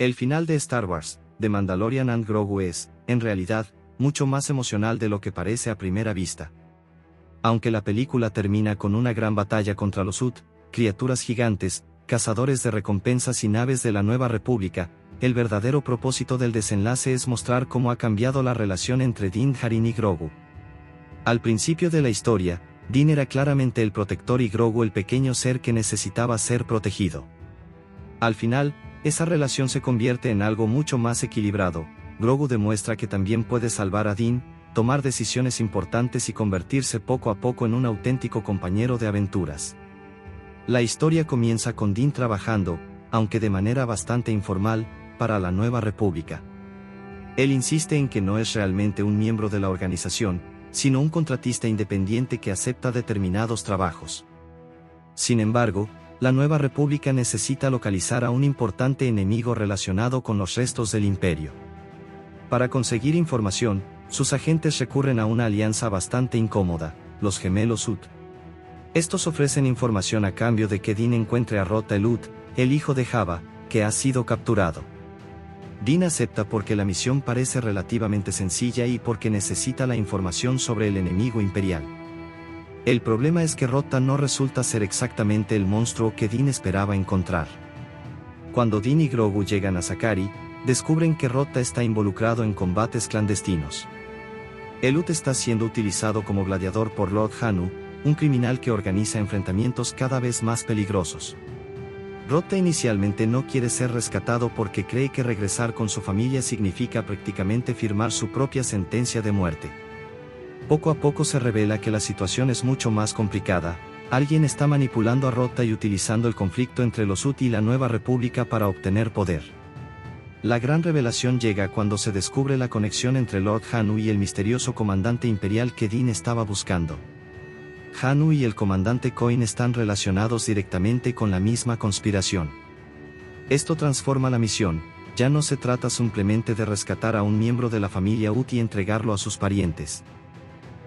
El final de Star Wars, The Mandalorian and Grogu es, en realidad, mucho más emocional de lo que parece a primera vista. Aunque la película termina con una gran batalla contra los Hutt, criaturas gigantes, cazadores de recompensas y naves de la Nueva República, el verdadero propósito del desenlace es mostrar cómo ha cambiado la relación entre Din Djarin y Grogu. Al principio de la historia, Din era claramente el protector y Grogu el pequeño ser que necesitaba ser protegido. Al final, esa relación se convierte en algo mucho más equilibrado. Grogu demuestra que también puede salvar a Din, tomar decisiones importantes y convertirse poco a poco en un auténtico compañero de aventuras. La historia comienza con Din trabajando, aunque de manera bastante informal, para la Nueva República. Él insiste en que no es realmente un miembro de la organización, sino un contratista independiente que acepta determinados trabajos. Sin embargo, la Nueva República necesita localizar a un importante enemigo relacionado con los restos del Imperio. Para conseguir información, sus agentes recurren a una alianza bastante incómoda, los gemelos Hutt. Estos ofrecen información a cambio de que Din encuentre a Rota el Hutt, el hijo de Jabba, que ha sido capturado. Din acepta porque la misión parece relativamente sencilla y porque necesita la información sobre el enemigo imperial. El problema es que Rota no resulta ser exactamente el monstruo que Din esperaba encontrar. Cuando Din y Grogu llegan a Sakari, descubren que Rota está involucrado en combates clandestinos. El Hutt está siendo utilizado como gladiador por Lord Hanu, un criminal que organiza enfrentamientos cada vez más peligrosos. Rota inicialmente no quiere ser rescatado porque cree que regresar con su familia significa prácticamente firmar su propia sentencia de muerte. Poco a poco se revela que la situación es mucho más complicada. Alguien está manipulando a Rota y utilizando el conflicto entre los Hutt y la Nueva República para obtener poder. La gran revelación llega cuando se descubre la conexión entre Lord Hanu y el misterioso comandante imperial que Din estaba buscando. Hanu y el comandante Coin están relacionados directamente con la misma conspiración. Esto transforma la misión. Ya no se trata simplemente de rescatar a un miembro de la familia Hutt y entregarlo a sus parientes.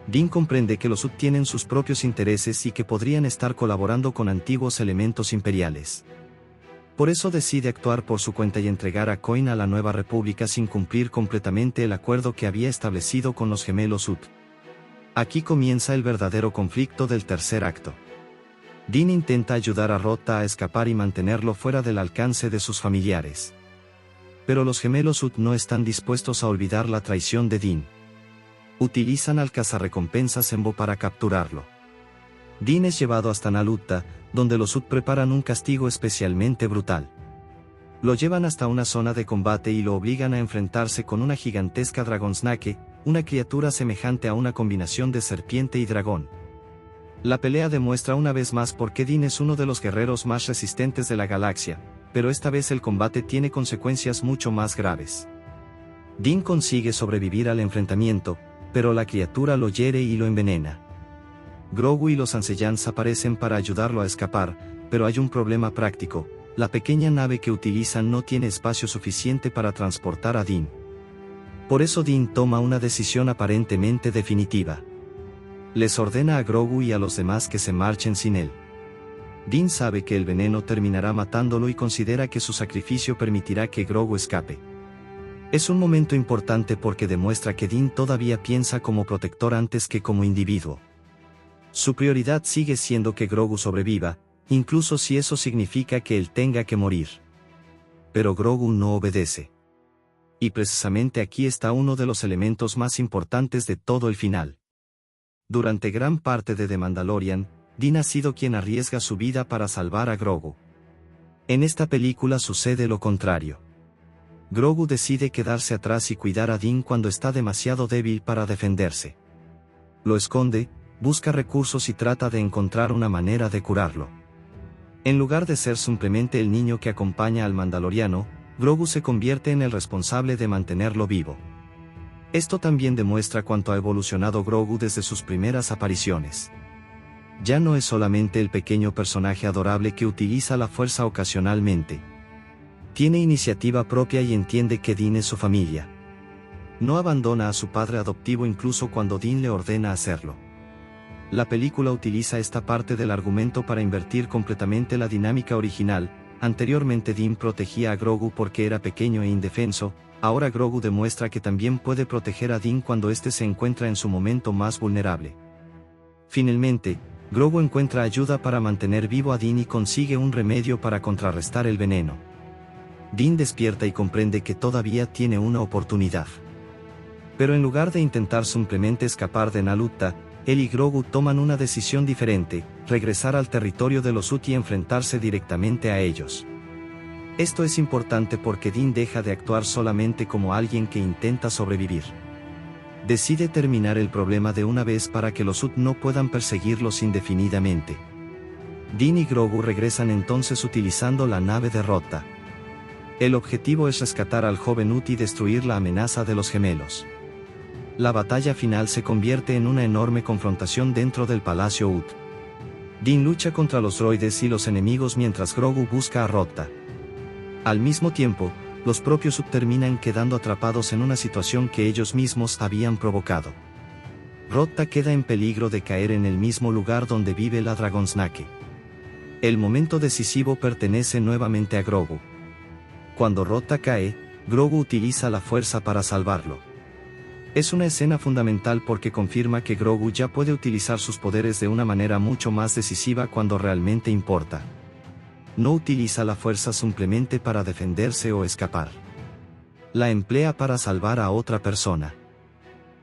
Din comprende que los Hutt tienen sus propios intereses y que podrían estar colaborando con antiguos elementos imperiales. Por eso decide actuar por su cuenta y entregar a Coin a la Nueva República sin cumplir completamente el acuerdo que había establecido con los gemelos Hutt. Aquí comienza el verdadero conflicto del tercer acto. Din intenta ayudar a Rota a escapar y mantenerlo fuera del alcance de sus familiares. Pero los gemelos Hutt no están dispuestos a olvidar la traición de Din. Utilizan al cazarrecompensas Embo para capturarlo. Din es llevado hasta Nalutta, donde los Hutt preparan un castigo especialmente brutal. Lo llevan hasta una zona de combate y lo obligan a enfrentarse con una gigantesca Dragonsnake, una criatura semejante a una combinación de serpiente y dragón. La pelea demuestra una vez más por qué Din es uno de los guerreros más resistentes de la galaxia, pero esta vez el combate tiene consecuencias mucho más graves. Din consigue sobrevivir al enfrentamiento, pero la criatura lo hiere y lo envenena. Grogu y los Ancellans aparecen para ayudarlo a escapar, pero hay un problema práctico: la pequeña nave que utilizan no tiene espacio suficiente para transportar a Din. Por eso Din toma una decisión aparentemente definitiva. Les ordena a Grogu y a los demás que se marchen sin él. Din sabe que el veneno terminará matándolo y considera que su sacrificio permitirá que Grogu escape. Es un momento importante porque demuestra que Din todavía piensa como protector antes que como individuo. Su prioridad sigue siendo que Grogu sobreviva, incluso si eso significa que él tenga que morir. Pero Grogu no obedece. Y precisamente aquí está uno de los elementos más importantes de todo el final. Durante gran parte de The Mandalorian, Din ha sido quien arriesga su vida para salvar a Grogu. En esta película sucede lo contrario. Grogu decide quedarse atrás y cuidar a Din cuando está demasiado débil para defenderse. Lo esconde, busca recursos y trata de encontrar una manera de curarlo. En lugar de ser simplemente el niño que acompaña al mandaloriano, Grogu se convierte en el responsable de mantenerlo vivo. Esto también demuestra cuánto ha evolucionado Grogu desde sus primeras apariciones. Ya no es solamente el pequeño personaje adorable que utiliza la fuerza ocasionalmente. Tiene iniciativa propia y entiende que Din es su familia. No abandona a su padre adoptivo incluso cuando Din le ordena hacerlo. La película utiliza esta parte del argumento para invertir completamente la dinámica original, anteriormente Din protegía a Grogu porque era pequeño e indefenso, ahora Grogu demuestra que también puede proteger a Din cuando éste se encuentra en su momento más vulnerable. Finalmente, Grogu encuentra ayuda para mantener vivo a Din y consigue un remedio para contrarrestar el veneno. Din despierta y comprende que todavía tiene una oportunidad. Pero en lugar de intentar simplemente escapar de Nalutta, él y Grogu toman una decisión diferente: regresar al territorio de los Hutt y enfrentarse directamente a ellos. Esto es importante porque Din deja de actuar solamente como alguien que intenta sobrevivir. Decide terminar el problema de una vez para que los Hutt no puedan perseguirlos indefinidamente. Din y Grogu regresan entonces utilizando la nave de Rotta. El objetivo es rescatar al joven Hutt y destruir la amenaza de los gemelos. La batalla final se convierte en una enorme confrontación dentro del Palacio Hutt. Din lucha contra los droides y los enemigos mientras Grogu busca a Rotta. Al mismo tiempo, los propios Hutt terminan quedando atrapados en una situación que ellos mismos habían provocado. Rotta queda en peligro de caer en el mismo lugar donde vive la Dragonsnake. El momento decisivo pertenece nuevamente a Grogu. Cuando Rotta cae, Grogu utiliza la fuerza para salvarlo. Es una escena fundamental porque confirma que Grogu ya puede utilizar sus poderes de una manera mucho más decisiva cuando realmente importa. No utiliza la fuerza simplemente para defenderse o escapar. La emplea para salvar a otra persona.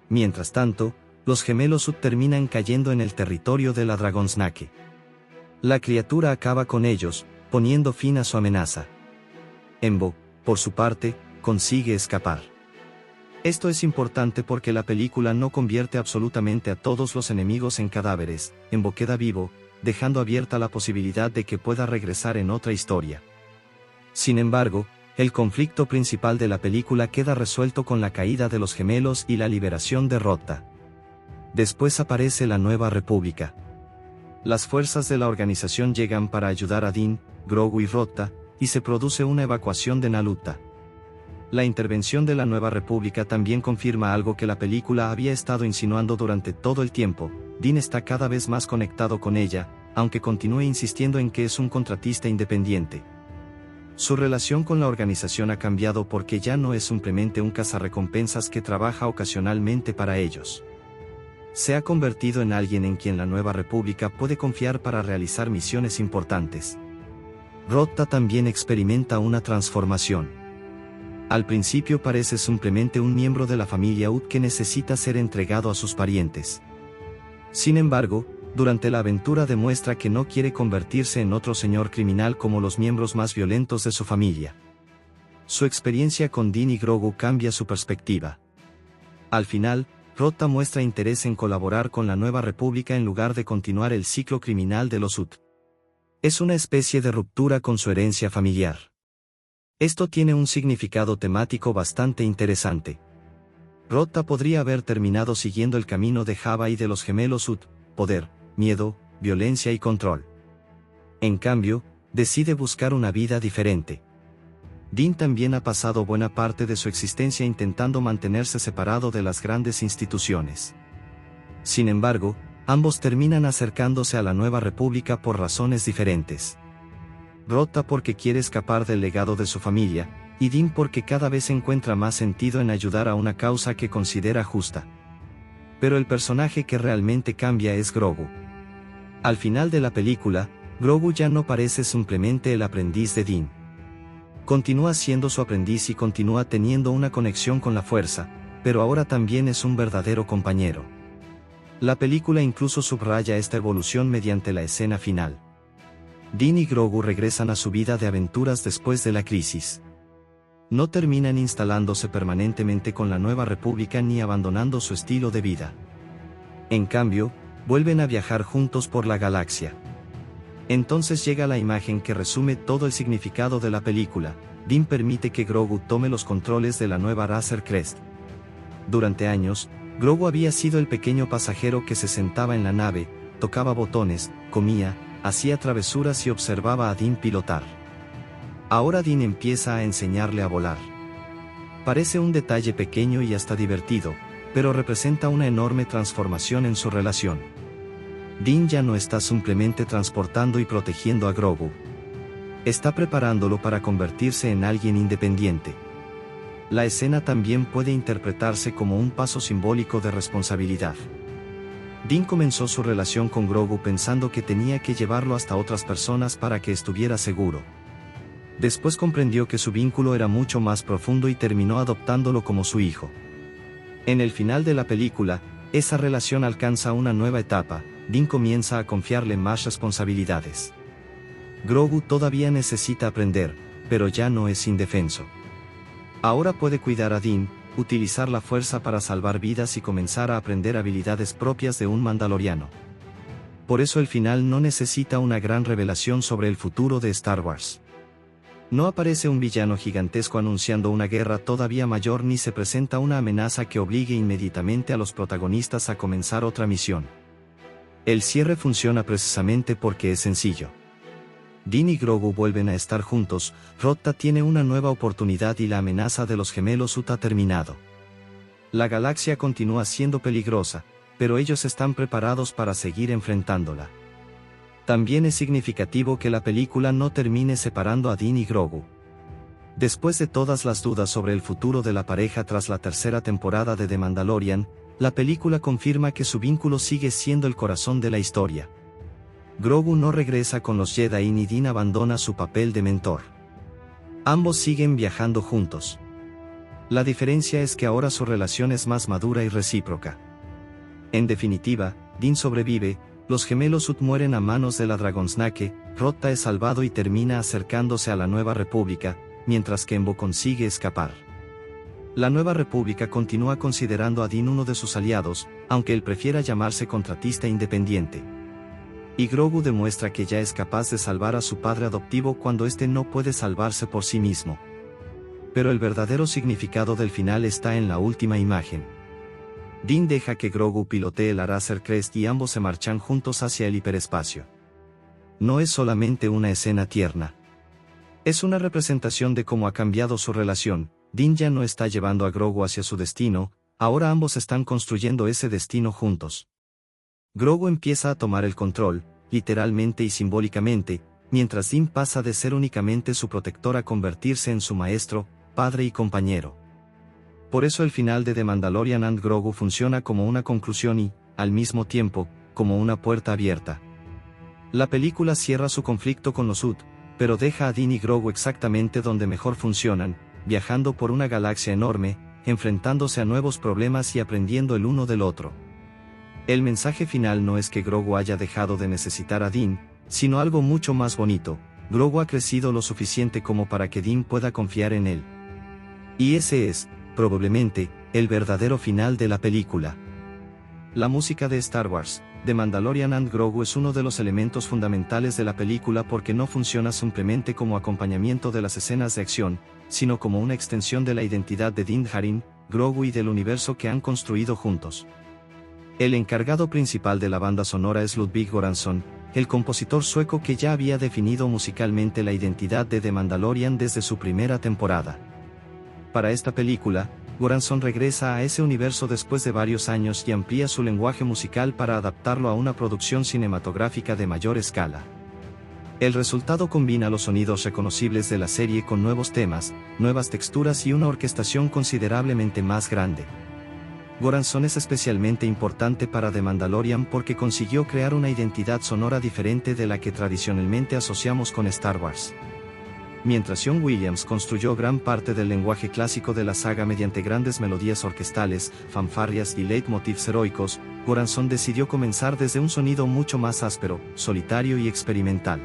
Mientras tanto, los gemelos Hutt terminan cayendo en el territorio de la Dragonsnake. La criatura acaba con ellos, poniendo fin a su amenaza. Embo, por su parte, consigue escapar. Esto es importante porque la película no convierte absolutamente a todos los enemigos en cadáveres. Embo queda vivo, dejando abierta la posibilidad de que pueda regresar en otra historia. Sin embargo, el conflicto principal de la película queda resuelto con la caída de los gemelos y la liberación de Rotta. Después aparece la Nueva República. Las fuerzas de la organización llegan para ayudar a Din, Grogu y Rotta, y se produce una evacuación de Nalutta. La intervención de la Nueva República también confirma algo que la película había estado insinuando durante todo el tiempo: Din está cada vez más conectado con ella, aunque continúe insistiendo en que es un contratista independiente. Su relación con la organización ha cambiado porque ya no es simplemente un cazarrecompensas que trabaja ocasionalmente para ellos. Se ha convertido en alguien en quien la Nueva República puede confiar para realizar misiones importantes. Rotta también experimenta una transformación. Al principio parece simplemente un miembro de la familia Hutt que necesita ser entregado a sus parientes. Sin embargo, durante la aventura demuestra que no quiere convertirse en otro señor criminal como los miembros más violentos de su familia. Su experiencia con Din y Grogu cambia su perspectiva. Al final, Rotta muestra interés en colaborar con la Nueva República en lugar de continuar el ciclo criminal de los Hutt. Es una especie de ruptura con su herencia familiar. Esto tiene un significado temático bastante interesante. Rotta podría haber terminado siguiendo el camino de Jabba y de los gemelos Hutt: poder, miedo, violencia y control. En cambio, decide buscar una vida diferente. Din también ha pasado buena parte de su existencia intentando mantenerse separado de las grandes instituciones. Sin embargo, ambos terminan acercándose a la Nueva República por razones diferentes. Rotta porque quiere escapar del legado de su familia, y Din porque cada vez encuentra más sentido en ayudar a una causa que considera justa. Pero el personaje que realmente cambia es Grogu. Al final de la película, Grogu ya no parece simplemente el aprendiz de Din. Continúa siendo su aprendiz y continúa teniendo una conexión con la fuerza, pero ahora también es un verdadero compañero. La película incluso subraya esta evolución mediante la escena final. Din y Grogu regresan a su vida de aventuras después de la crisis. No terminan instalándose permanentemente con la Nueva República ni abandonando su estilo de vida. En cambio, vuelven a viajar juntos por la galaxia. Entonces llega la imagen que resume todo el significado de la película: Din permite que Grogu tome los controles de la nueva Razor Crest. Durante años, Grogu había sido el pequeño pasajero que se sentaba en la nave, tocaba botones, comía, hacía travesuras y observaba a Din pilotar. Ahora Din empieza a enseñarle a volar. Parece un detalle pequeño y hasta divertido, pero representa una enorme transformación en su relación. Din ya no está simplemente transportando y protegiendo a Grogu. Está preparándolo para convertirse en alguien independiente. La escena también puede interpretarse como un paso simbólico de responsabilidad. Din comenzó su relación con Grogu pensando que tenía que llevarlo hasta otras personas para que estuviera seguro. Después comprendió que su vínculo era mucho más profundo y terminó adoptándolo como su hijo. En el final de la película, esa relación alcanza una nueva etapa. Din comienza a confiarle más responsabilidades. Grogu todavía necesita aprender, pero ya no es indefenso. Ahora puede cuidar a Din, utilizar la fuerza para salvar vidas y comenzar a aprender habilidades propias de un mandaloriano. Por eso el final no necesita una gran revelación sobre el futuro de Star Wars. No aparece un villano gigantesco anunciando una guerra todavía mayor ni se presenta una amenaza que obligue inmediatamente a los protagonistas a comenzar otra misión. El cierre funciona precisamente porque es sencillo. Din y Grogu vuelven a estar juntos, Rotta tiene una nueva oportunidad y la amenaza de los gemelos Ut ha terminado. La galaxia continúa siendo peligrosa, pero ellos están preparados para seguir enfrentándola. También es significativo que la película no termine separando a Din y Grogu. Después de todas las dudas sobre el futuro de la pareja tras la tercera temporada de The Mandalorian, la película confirma que su vínculo sigue siendo el corazón de la historia. Grogu no regresa con los Jedi ni Din abandona su papel de mentor. Ambos siguen viajando juntos. La diferencia es que ahora su relación es más madura y recíproca. En definitiva, Din sobrevive, los gemelos Ut mueren a manos de la Dragonsnake, Rotta es salvado y termina acercándose a la Nueva República, mientras que Embo consigue escapar. La Nueva República continúa considerando a Din uno de sus aliados, aunque él prefiera llamarse contratista independiente. Y Grogu demuestra que ya es capaz de salvar a su padre adoptivo cuando éste no puede salvarse por sí mismo. Pero el verdadero significado del final está en la última imagen. Din deja que Grogu pilotee el Razor Crest y ambos se marchan juntos hacia el hiperespacio. No es solamente una escena tierna. Es una representación de cómo ha cambiado su relación. Din ya no está llevando a Grogu hacia su destino, ahora ambos están construyendo ese destino juntos. Grogu empieza a tomar el control, literalmente y simbólicamente, mientras Din pasa de ser únicamente su protector a convertirse en su maestro, padre y compañero. Por eso el final de The Mandalorian and Grogu funciona como una conclusión y, al mismo tiempo, como una puerta abierta. La película cierra su conflicto con los Ut, pero deja a Din y Grogu exactamente donde mejor funcionan, viajando por una galaxia enorme, enfrentándose a nuevos problemas y aprendiendo el uno del otro. El mensaje final no es que Grogu haya dejado de necesitar a Din, sino algo mucho más bonito. Grogu ha crecido lo suficiente como para que Din pueda confiar en él. Y ese es, probablemente, el verdadero final de la película. La música de Star Wars, The Mandalorian and Grogu es uno de los elementos fundamentales de la película porque no funciona simplemente como acompañamiento de las escenas de acción, sino como una extensión de la identidad de Din Djarin, Grogu y del universo que han construido juntos. El encargado principal de la banda sonora es Ludwig Göransson, el compositor sueco que ya había definido musicalmente la identidad de The Mandalorian desde su primera temporada. Para esta película, Göransson regresa a ese universo después de varios años y amplía su lenguaje musical para adaptarlo a una producción cinematográfica de mayor escala. El resultado combina los sonidos reconocibles de la serie con nuevos temas, nuevas texturas y una orquestación considerablemente más grande. Göransson es especialmente importante para The Mandalorian porque consiguió crear una identidad sonora diferente de la que tradicionalmente asociamos con Star Wars. Mientras John Williams construyó gran parte del lenguaje clásico de la saga mediante grandes melodías orquestales, fanfarrias y leitmotivs heroicos, Göransson decidió comenzar desde un sonido mucho más áspero, solitario y experimental.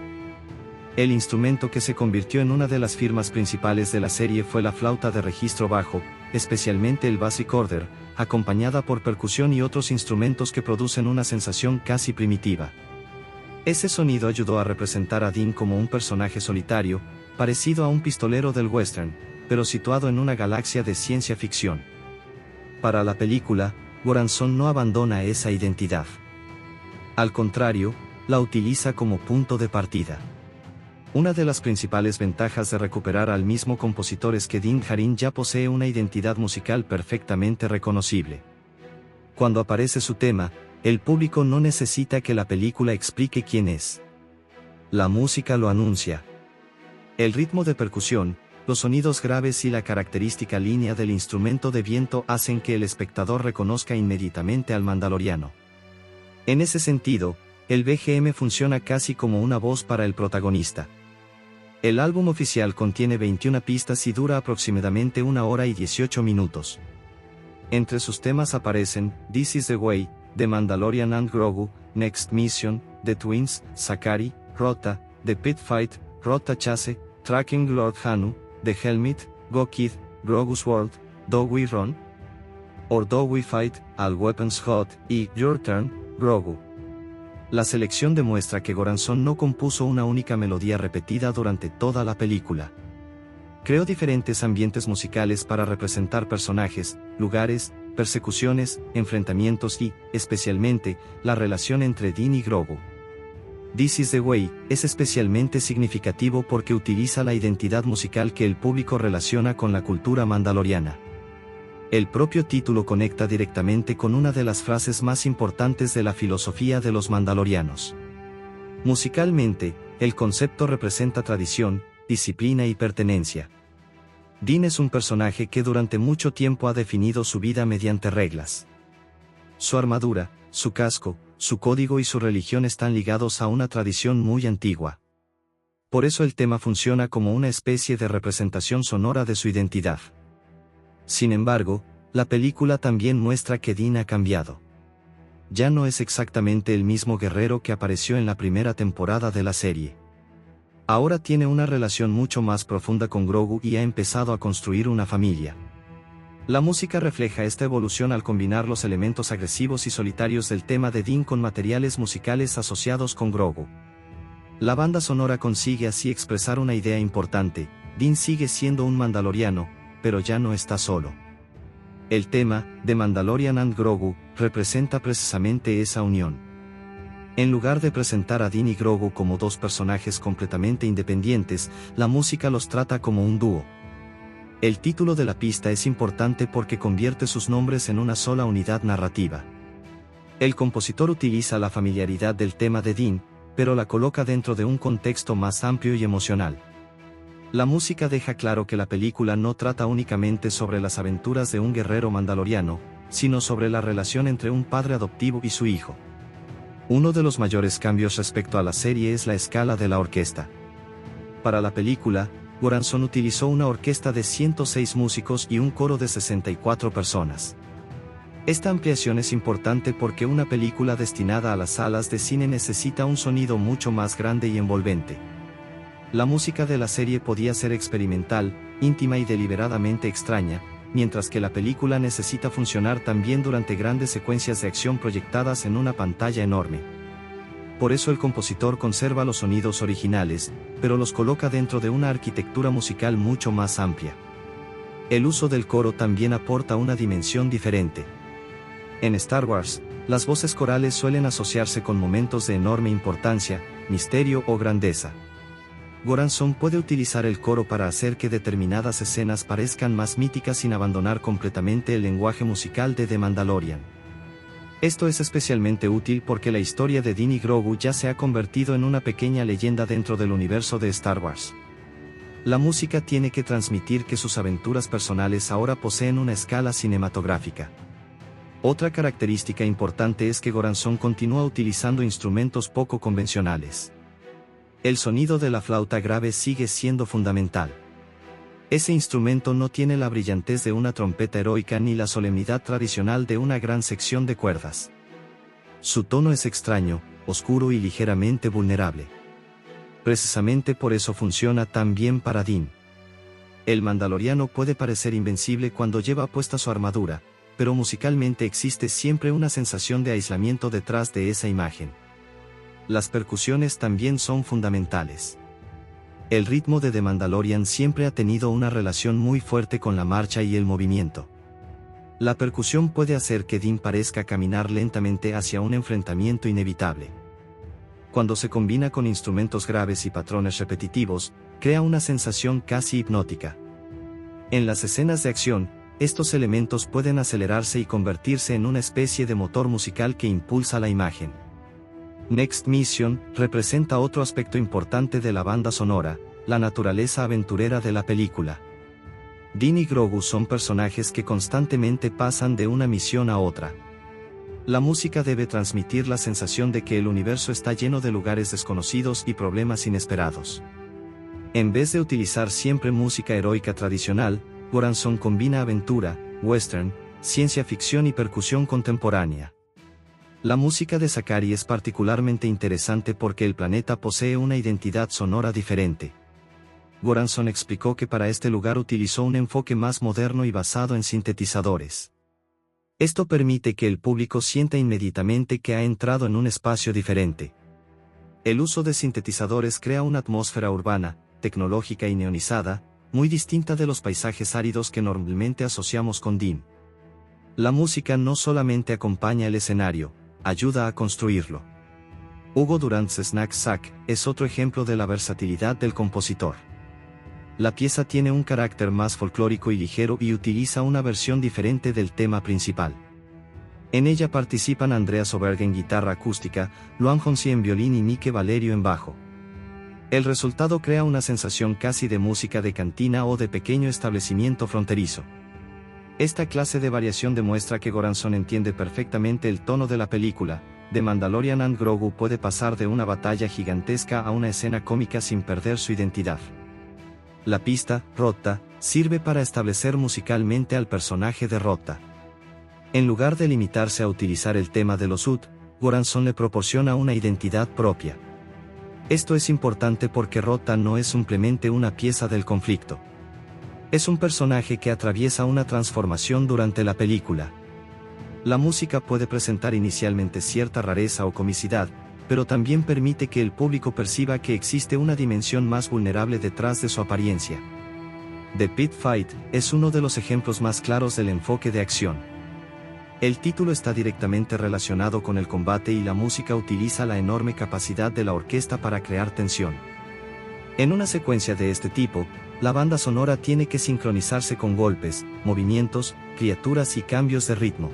El instrumento que se convirtió en una de las firmas principales de la serie fue la flauta de registro bajo, especialmente el bass recorder, acompañada por percusión y otros instrumentos que producen una sensación casi primitiva. Ese sonido ayudó a representar a Din como un personaje solitario, parecido a un pistolero del western, pero situado en una galaxia de ciencia ficción. Para la película, Göransson no abandona esa identidad. Al contrario, la utiliza como punto de partida. Una de las principales ventajas de recuperar al mismo compositor es que Din Djarin ya posee una identidad musical perfectamente reconocible. Cuando aparece su tema, el público no necesita que la película explique quién es. La música lo anuncia. El ritmo de percusión, los sonidos graves y la característica línea del instrumento de viento hacen que el espectador reconozca inmediatamente al mandaloriano. En ese sentido, el BGM funciona casi como una voz para el protagonista. El álbum oficial contiene 21 pistas y dura aproximadamente 1 hora y 18 minutos. Entre sus temas aparecen This Is the Way, The Mandalorian and Grogu, Next Mission, The Twins, Sakari, Rota, The Pit Fight, Rota Chase, Tracking Lord Hanu, The Helmet, Go Kid, Grogu's World, Do We Run? Or Do We Fight, All Weapons Hot, y Your Turn, Grogu. La selección demuestra que Goranson no compuso una única melodía repetida durante toda la película. Creó diferentes ambientes musicales para representar personajes, lugares, persecuciones, enfrentamientos y, especialmente, la relación entre Din y Grogu. This Is the Way es especialmente significativo porque utiliza la identidad musical que el público relaciona con la cultura mandaloriana. El propio título conecta directamente con una de las frases más importantes de la filosofía de los mandalorianos. Musicalmente, el concepto representa tradición, disciplina y pertenencia. Din es un personaje que durante mucho tiempo ha definido su vida mediante reglas. Su armadura, su casco, su código y su religión están ligados a una tradición muy antigua. Por eso el tema funciona como una especie de representación sonora de su identidad. Sin embargo, la película también muestra que Din ha cambiado. Ya no es exactamente el mismo guerrero que apareció en la primera temporada de la serie. Ahora tiene una relación mucho más profunda con Grogu y ha empezado a construir una familia. La música refleja esta evolución al combinar los elementos agresivos y solitarios del tema de Din con materiales musicales asociados con Grogu. La banda sonora consigue así expresar una idea importante: Din sigue siendo un mandaloriano, pero ya no está solo. El tema, The Mandalorian and Grogu, representa precisamente esa unión. En lugar de presentar a Din y Grogu como dos personajes completamente independientes, la música los trata como un dúo. El título de la pista es importante porque convierte sus nombres en una sola unidad narrativa. El compositor utiliza la familiaridad del tema de Din, pero la coloca dentro de un contexto más amplio y emocional. La música deja claro que la película no trata únicamente sobre las aventuras de un guerrero mandaloriano, sino sobre la relación entre un padre adoptivo y su hijo. Uno de los mayores cambios respecto a la serie es la escala de la orquesta. Para la película, Goranson utilizó una orquesta de 106 músicos y un coro de 64 personas. Esta ampliación es importante porque una película destinada a las salas de cine necesita un sonido mucho más grande y envolvente. La música de la serie podía ser experimental, íntima y deliberadamente extraña, mientras que la película necesita funcionar también durante grandes secuencias de acción proyectadas en una pantalla enorme. Por eso el compositor conserva los sonidos originales, pero los coloca dentro de una arquitectura musical mucho más amplia. El uso del coro también aporta una dimensión diferente. En Star Wars, las voces corales suelen asociarse con momentos de enorme importancia, misterio o grandeza. Goranson puede utilizar el coro para hacer que determinadas escenas parezcan más míticas sin abandonar completamente el lenguaje musical de The Mandalorian. Esto es especialmente útil porque la historia de Din y Grogu ya se ha convertido en una pequeña leyenda dentro del universo de Star Wars. La música tiene que transmitir que sus aventuras personales ahora poseen una escala cinematográfica. Otra característica importante es que Goranson continúa utilizando instrumentos poco convencionales. El sonido de la flauta grave sigue siendo fundamental. Ese instrumento no tiene la brillantez de una trompeta heroica ni la solemnidad tradicional de una gran sección de cuerdas. Su tono es extraño, oscuro y ligeramente vulnerable. Precisamente por eso funciona tan bien para Din. El mandaloriano puede parecer invencible cuando lleva puesta su armadura, pero musicalmente existe siempre una sensación de aislamiento detrás de esa imagen. Las percusiones también son fundamentales. El ritmo de The Mandalorian siempre ha tenido una relación muy fuerte con la marcha y el movimiento. La percusión puede hacer que Din parezca caminar lentamente hacia un enfrentamiento inevitable. Cuando se combina con instrumentos graves y patrones repetitivos, crea una sensación casi hipnótica. En las escenas de acción, estos elementos pueden acelerarse y convertirse en una especie de motor musical que impulsa la imagen. Next Mission representa otro aspecto importante de la banda sonora, la naturaleza aventurera de la película. Din y Grogu son personajes que constantemente pasan de una misión a otra. La música debe transmitir la sensación de que el universo está lleno de lugares desconocidos y problemas inesperados. En vez de utilizar siempre música heroica tradicional, Goranson combina aventura, western, ciencia ficción y percusión contemporánea. La música de Sakari es particularmente interesante porque el planeta posee una identidad sonora diferente. Goranson explicó que para este lugar utilizó un enfoque más moderno y basado en sintetizadores. Esto permite que el público sienta inmediatamente que ha entrado en un espacio diferente. El uso de sintetizadores crea una atmósfera urbana, tecnológica y neonizada, muy distinta de los paisajes áridos que normalmente asociamos con Din. La música no solamente acompaña el escenario, ayuda a construirlo. Hugo Durant's Snack Shack es otro ejemplo de la versatilidad del compositor. La pieza tiene un carácter más folclórico y ligero y utiliza una versión diferente del tema principal. En ella participan Andreas Oberg en guitarra acústica, Luan Hongxi en violín y Mike Valerio en bajo. El resultado crea una sensación casi de música de cantina o de pequeño establecimiento fronterizo. Esta clase de variación demuestra que Goranson entiende perfectamente el tono de la película. The Mandalorian and Grogu puede pasar de una batalla gigantesca a una escena cómica sin perder su identidad. La pista, Rotta, sirve para establecer musicalmente al personaje de Rotta. En lugar de limitarse a utilizar el tema de los Hutt, Goranson le proporciona una identidad propia. Esto es importante porque Rotta no es simplemente una pieza del conflicto. Es un personaje que atraviesa una transformación durante la película. La música puede presentar inicialmente cierta rareza o comicidad, pero también permite que el público perciba que existe una dimensión más vulnerable detrás de su apariencia. The Pit Fight es uno de los ejemplos más claros del enfoque de acción. El título está directamente relacionado con el combate y la música utiliza la enorme capacidad de la orquesta para crear tensión. En una secuencia de este tipo, la banda sonora tiene que sincronizarse con golpes, movimientos, criaturas y cambios de ritmo.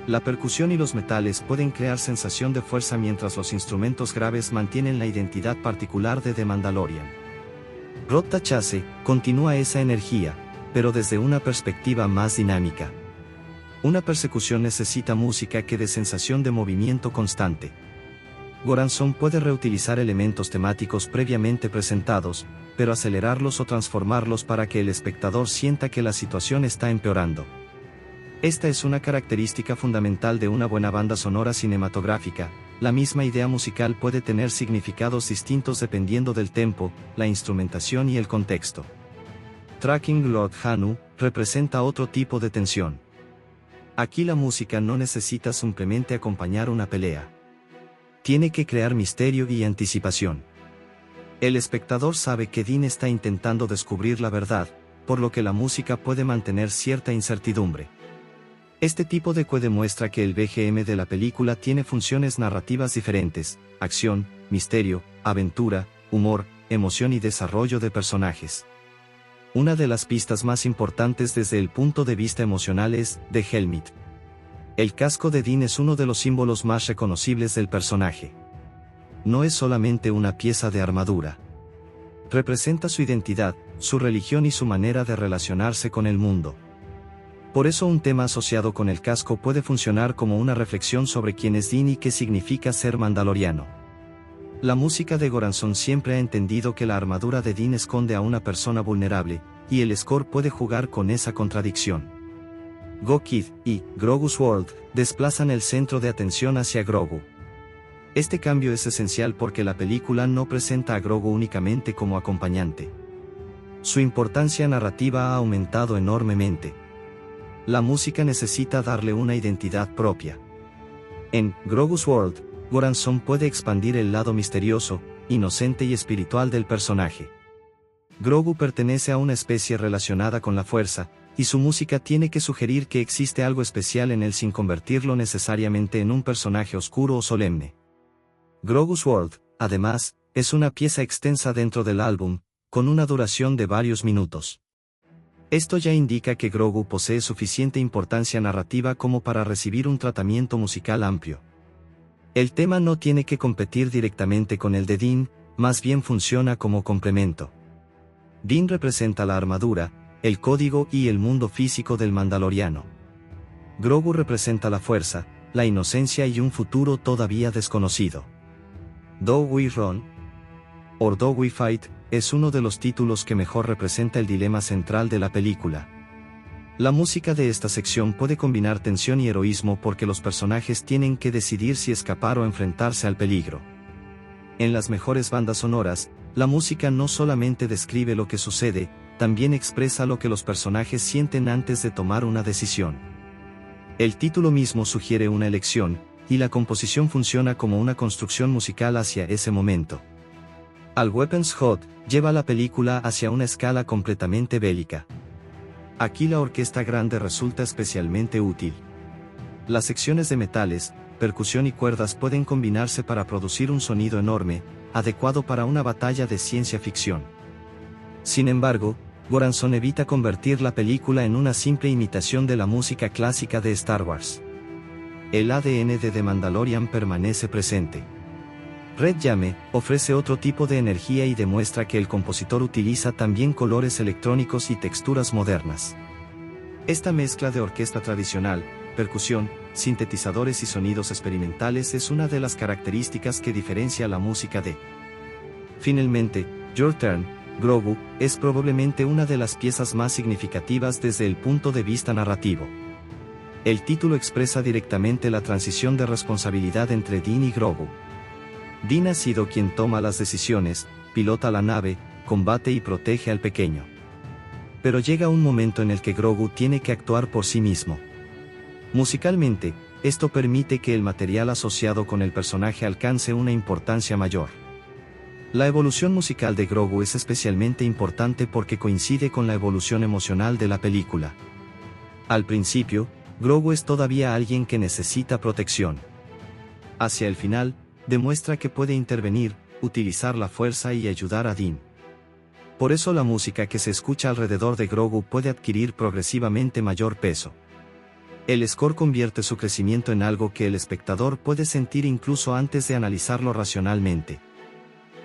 La percusión y los metales pueden crear sensación de fuerza mientras los instrumentos graves mantienen la identidad particular de The Mandalorian. Rotta Chase continúa esa energía, pero desde una perspectiva más dinámica. Una persecución necesita música que dé sensación de movimiento constante. Goranson puede reutilizar elementos temáticos previamente presentados, pero acelerarlos o transformarlos para que el espectador sienta que la situación está empeorando. Esta es una característica fundamental de una buena banda sonora cinematográfica. La misma idea musical puede tener significados distintos dependiendo del tempo, la instrumentación y el contexto. Tracking Lord Hanu representa otro tipo de tensión. Aquí la música no necesita simplemente acompañar una pelea. Tiene que crear misterio y anticipación. El espectador sabe que Din está intentando descubrir la verdad, por lo que la música puede mantener cierta incertidumbre. Este tipo de cue demuestra que el BGM de la película tiene funciones narrativas diferentes: acción, misterio, aventura, humor, emoción y desarrollo de personajes. Una de las pistas más importantes desde el punto de vista emocional es The Helmet. El casco de Din es uno de los símbolos más reconocibles del personaje. No es solamente una pieza de armadura. Representa su identidad, su religión y su manera de relacionarse con el mundo. Por eso un tema asociado con el casco puede funcionar como una reflexión sobre quién es Din y qué significa ser mandaloriano. La música de Goranson siempre ha entendido que la armadura de Din esconde a una persona vulnerable, y el score puede jugar con esa contradicción. Go-Kid y Grogu's World desplazan el centro de atención hacia Grogu. Este cambio es esencial porque la película no presenta a Grogu únicamente como acompañante. Su importancia narrativa ha aumentado enormemente. La música necesita darle una identidad propia. En Grogu's World, Goranson puede expandir el lado misterioso, inocente y espiritual del personaje. Grogu pertenece a una especie relacionada con la fuerza, y su música tiene que sugerir que existe algo especial en él sin convertirlo necesariamente en un personaje oscuro o solemne. Grogu's World, además, es una pieza extensa dentro del álbum, con una duración de varios minutos. Esto ya indica que Grogu posee suficiente importancia narrativa como para recibir un tratamiento musical amplio. El tema no tiene que competir directamente con el de Din, más bien funciona como complemento. Din representa la armadura, el código y el mundo físico del mandaloriano. Grogu representa la fuerza, la inocencia y un futuro todavía desconocido. Do We Run? Or Do We Fight? Es uno de los títulos que mejor representa el dilema central de la película. La música de esta sección puede combinar tensión y heroísmo porque los personajes tienen que decidir si escapar o enfrentarse al peligro. En las mejores bandas sonoras, la música no solamente describe lo que sucede, también expresa lo que los personajes sienten antes de tomar una decisión. El título mismo sugiere una elección, y la composición funciona como una construcción musical hacia ese momento. Al Weapons Hot lleva la película hacia una escala completamente bélica. Aquí la orquesta grande resulta especialmente útil. Las secciones de metales, percusión y cuerdas pueden combinarse para producir un sonido enorme, adecuado para una batalla de ciencia ficción. Sin embargo, Goranson evita convertir la película en una simple imitación de la música clásica de Star Wars. El ADN de The Mandalorian permanece presente. Red Jame ofrece otro tipo de energía y demuestra que el compositor utiliza también colores electrónicos y texturas modernas. Esta mezcla de orquesta tradicional, percusión, sintetizadores y sonidos experimentales es una de las características que diferencia la música de. Finalmente, Your Turn, Grogu, es probablemente una de las piezas más significativas desde el punto de vista narrativo. El título expresa directamente la transición de responsabilidad entre Din y Grogu. Din ha sido quien toma las decisiones, pilota la nave, combate y protege al pequeño. Pero llega un momento en el que Grogu tiene que actuar por sí mismo. Musicalmente, esto permite que el material asociado con el personaje alcance una importancia mayor. La evolución musical de Grogu es especialmente importante porque coincide con la evolución emocional de la película. Al principio, Grogu es todavía alguien que necesita protección. Hacia el final, demuestra que puede intervenir, utilizar la fuerza y ayudar a Din. Por eso la música que se escucha alrededor de Grogu puede adquirir progresivamente mayor peso. El score convierte su crecimiento en algo que el espectador puede sentir incluso antes de analizarlo racionalmente.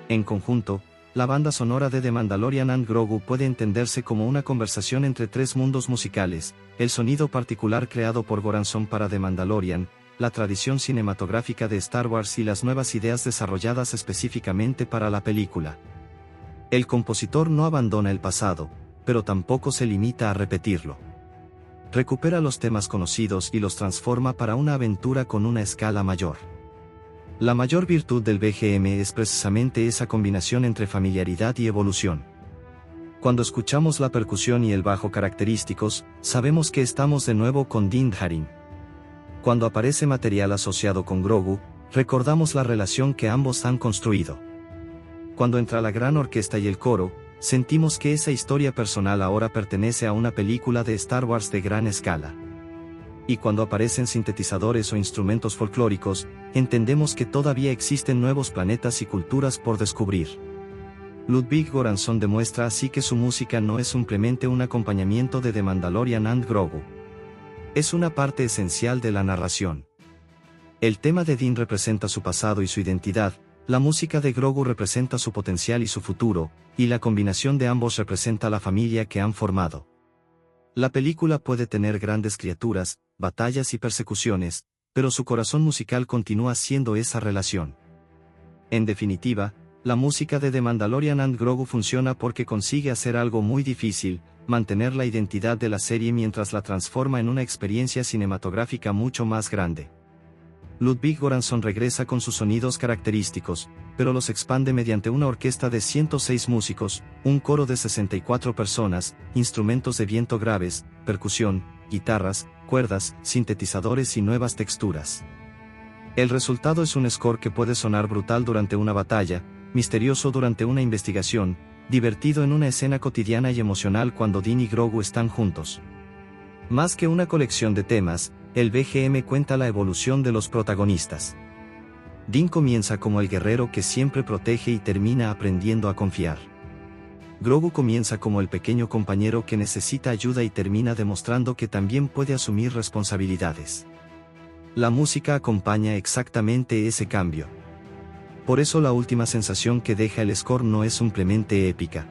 En conjunto, la banda sonora de The Mandalorian and Grogu puede entenderse como una conversación entre tres mundos musicales: el sonido particular creado por Goranson para The Mandalorian, la tradición cinematográfica de Star Wars y las nuevas ideas desarrolladas específicamente para la película. El compositor no abandona el pasado, pero tampoco se limita a repetirlo. Recupera los temas conocidos y los transforma para una aventura con una escala mayor. La mayor virtud del BGM es precisamente esa combinación entre familiaridad y evolución. Cuando escuchamos la percusión y el bajo característicos, sabemos que estamos de nuevo con Din Djarin. Cuando aparece material asociado con Grogu, recordamos la relación que ambos han construido. Cuando entra la gran orquesta y el coro, sentimos que esa historia personal ahora pertenece a una película de Star Wars de gran escala. Y cuando aparecen sintetizadores o instrumentos folclóricos, entendemos que todavía existen nuevos planetas y culturas por descubrir. Ludwig Göransson demuestra así que su música no es simplemente un acompañamiento de The Mandalorian and Grogu. Es una parte esencial de la narración. El tema de Din representa su pasado y su identidad, la música de Grogu representa su potencial y su futuro, y la combinación de ambos representa la familia que han formado. La película puede tener grandes criaturas, batallas y persecuciones, pero su corazón musical continúa siendo esa relación. En definitiva, la música de The Mandalorian and Grogu funciona porque consigue hacer algo muy difícil: mantener la identidad de la serie mientras la transforma en una experiencia cinematográfica mucho más grande. Ludwig Göransson regresa con sus sonidos característicos, pero los expande mediante una orquesta de 106 músicos, un coro de 64 personas, instrumentos de viento graves, percusión, guitarras, cuerdas, sintetizadores y nuevas texturas. El resultado es un score que puede sonar brutal durante una batalla, misterioso durante una investigación, divertido en una escena cotidiana y emocional cuando Din y Grogu están juntos. Más que una colección de temas, el BGM cuenta la evolución de los protagonistas. Din comienza como el guerrero que siempre protege y termina aprendiendo a confiar. Grogu comienza como el pequeño compañero que necesita ayuda y termina demostrando que también puede asumir responsabilidades. La música acompaña exactamente ese cambio. Por eso la última sensación que deja el score no es simplemente épica.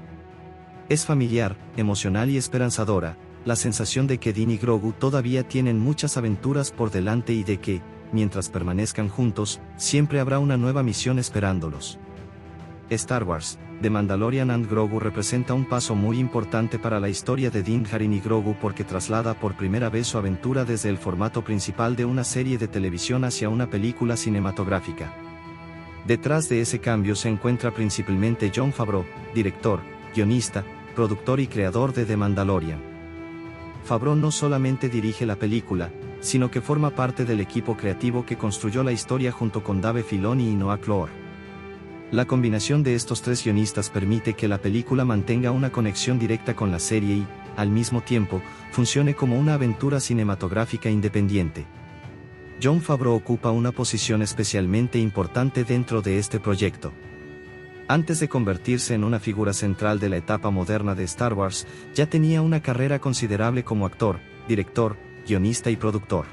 Es familiar, emocional y esperanzadora, la sensación de que Din y Grogu todavía tienen muchas aventuras por delante y de que, mientras permanezcan juntos, siempre habrá una nueva misión esperándolos. Star Wars, The Mandalorian and Grogu representa un paso muy importante para la historia de Din Djarin y Grogu porque traslada por primera vez su aventura desde el formato principal de una serie de televisión hacia una película cinematográfica. Detrás de ese cambio se encuentra principalmente Jon Favreau, director, guionista, productor y creador de The Mandalorian. Favreau no solamente dirige la película, sino que forma parte del equipo creativo que construyó la historia junto con Dave Filoni y Noah Cloer. La combinación de estos tres guionistas permite que la película mantenga una conexión directa con la serie y, al mismo tiempo, funcione como una aventura cinematográfica independiente. Jon Favreau ocupa una posición especialmente importante dentro de este proyecto. Antes de convertirse en una figura central de la etapa moderna de Star Wars, ya tenía una carrera considerable como actor, director, guionista y productor.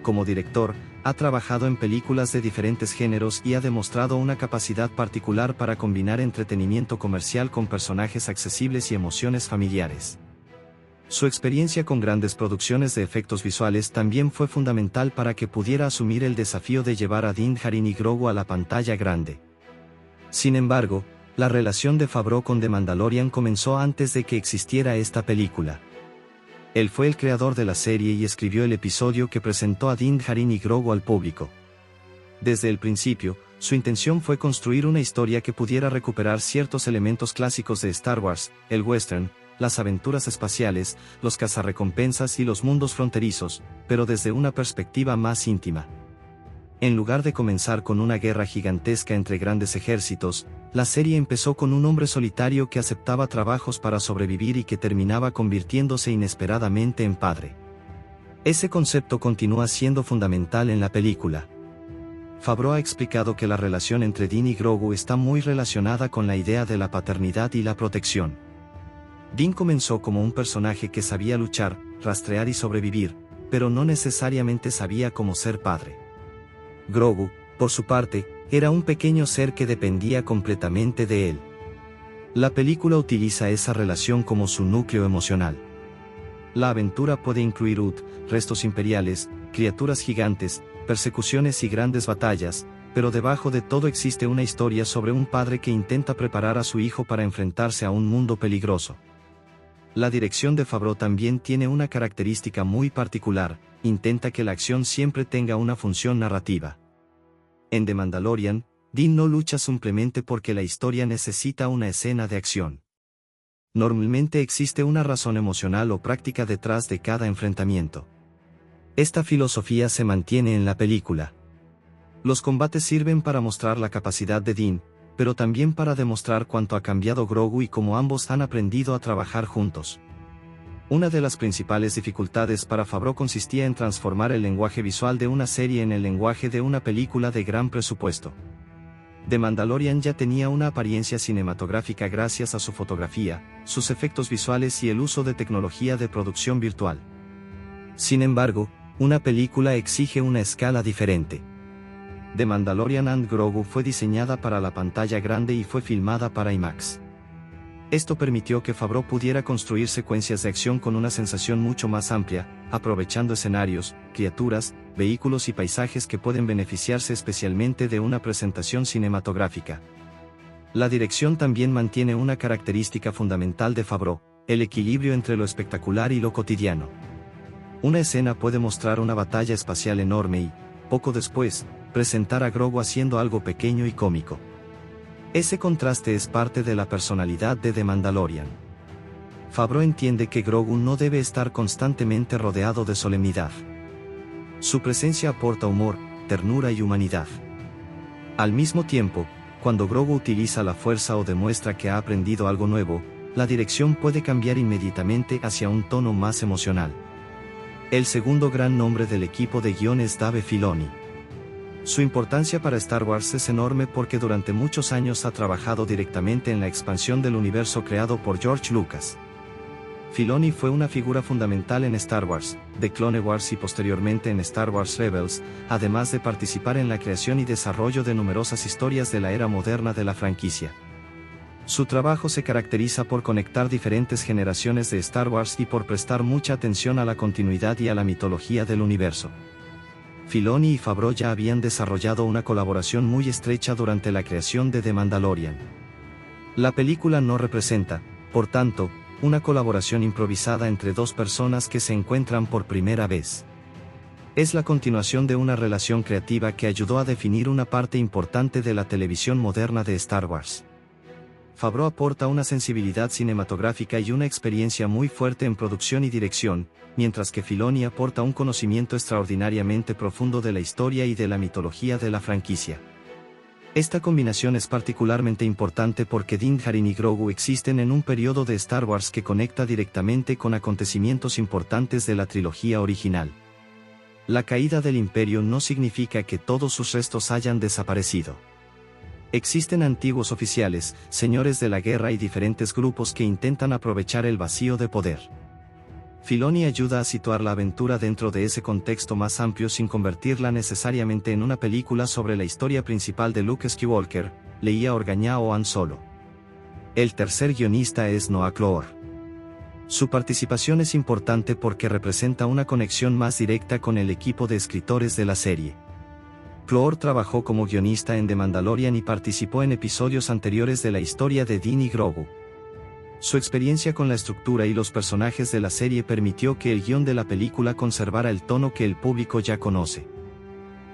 Como director, ha trabajado en películas de diferentes géneros y ha demostrado una capacidad particular para combinar entretenimiento comercial con personajes accesibles y emociones familiares. Su experiencia con grandes producciones de efectos visuales también fue fundamental para que pudiera asumir el desafío de llevar a Din Djarin y Grogu a la pantalla grande. Sin embargo, la relación de Favreau con The Mandalorian comenzó antes de que existiera esta película. Él fue el creador de la serie y escribió el episodio que presentó a Din Djarin y Grogu al público. Desde el principio, su intención fue construir una historia que pudiera recuperar ciertos elementos clásicos de Star Wars, el western, las aventuras espaciales, los cazarrecompensas y los mundos fronterizos, pero desde una perspectiva más íntima. En lugar de comenzar con una guerra gigantesca entre grandes ejércitos, la serie empezó con un hombre solitario que aceptaba trabajos para sobrevivir y que terminaba convirtiéndose inesperadamente en padre. Ese concepto continúa siendo fundamental en la película. Favreau ha explicado que la relación entre Din y Grogu está muy relacionada con la idea de la paternidad y la protección. Din comenzó como un personaje que sabía luchar, rastrear y sobrevivir, pero no necesariamente sabía cómo ser padre. Grogu, por su parte, era un pequeño ser que dependía completamente de él. La película utiliza esa relación como su núcleo emocional. La aventura puede incluir restos imperiales, criaturas gigantes, persecuciones y grandes batallas, pero debajo de todo existe una historia sobre un padre que intenta preparar a su hijo para enfrentarse a un mundo peligroso. La dirección de Favreau también tiene una característica muy particular, intenta que la acción siempre tenga una función narrativa. En The Mandalorian, Din no lucha simplemente porque la historia necesita una escena de acción. Normalmente existe una razón emocional o práctica detrás de cada enfrentamiento. Esta filosofía se mantiene en la película. Los combates sirven para mostrar la capacidad de Din, pero también para demostrar cuánto ha cambiado Grogu y cómo ambos han aprendido a trabajar juntos. Una de las principales dificultades para Favreau consistía en transformar el lenguaje visual de una serie en el lenguaje de una película de gran presupuesto. The Mandalorian ya tenía una apariencia cinematográfica gracias a su fotografía, sus efectos visuales y el uso de tecnología de producción virtual. Sin embargo, una película exige una escala diferente. The Mandalorian and Grogu fue diseñada para la pantalla grande y fue filmada para IMAX. Esto permitió que Favreau pudiera construir secuencias de acción con una sensación mucho más amplia, aprovechando escenarios, criaturas, vehículos y paisajes que pueden beneficiarse especialmente de una presentación cinematográfica. La dirección también mantiene una característica fundamental de Favreau, el equilibrio entre lo espectacular y lo cotidiano. Una escena puede mostrar una batalla espacial enorme y, poco después, presentar a Grogu haciendo algo pequeño y cómico. Ese contraste es parte de la personalidad de The Mandalorian. Favreau entiende que Grogu no debe estar constantemente rodeado de solemnidad. Su presencia aporta humor, ternura y humanidad. Al mismo tiempo, cuando Grogu utiliza la fuerza o demuestra que ha aprendido algo nuevo, la dirección puede cambiar inmediatamente hacia un tono más emocional. El segundo gran nombre del equipo de guión es Dave Filoni. Su importancia para Star Wars es enorme porque durante muchos años ha trabajado directamente en la expansión del universo creado por George Lucas. Filoni fue una figura fundamental en Star Wars, The Clone Wars y posteriormente en Star Wars Rebels, además de participar en la creación y desarrollo de numerosas historias de la era moderna de la franquicia. Su trabajo se caracteriza por conectar diferentes generaciones de Star Wars y por prestar mucha atención a la continuidad y a la mitología del universo. Filoni y Favreau ya habían desarrollado una colaboración muy estrecha durante la creación de The Mandalorian. La película no representa, por tanto, una colaboración improvisada entre dos personas que se encuentran por primera vez. Es la continuación de una relación creativa que ayudó a definir una parte importante de la televisión moderna de Star Wars. Favreau aporta una sensibilidad cinematográfica y una experiencia muy fuerte en producción y dirección, mientras que Filoni aporta un conocimiento extraordinariamente profundo de la historia y de la mitología de la franquicia. Esta combinación es particularmente importante porque Din Djarin y Grogu existen en un periodo de Star Wars que conecta directamente con acontecimientos importantes de la trilogía original. La caída del Imperio no significa que todos sus restos hayan desaparecido. Existen antiguos oficiales, señores de la guerra y diferentes grupos que intentan aprovechar el vacío de poder. Filoni ayuda a situar la aventura dentro de ese contexto más amplio sin convertirla necesariamente en una película sobre la historia principal de Luke Skywalker, Leia Organa o Han Solo. El tercer guionista es Noah Cloor. Su participación es importante porque representa una conexión más directa con el equipo de escritores de la serie. Cloor trabajó como guionista en The Mandalorian y participó en episodios anteriores de la historia de Din y Grogu. Su experiencia con la estructura y los personajes de la serie permitió que el guión de la película conservara el tono que el público ya conoce.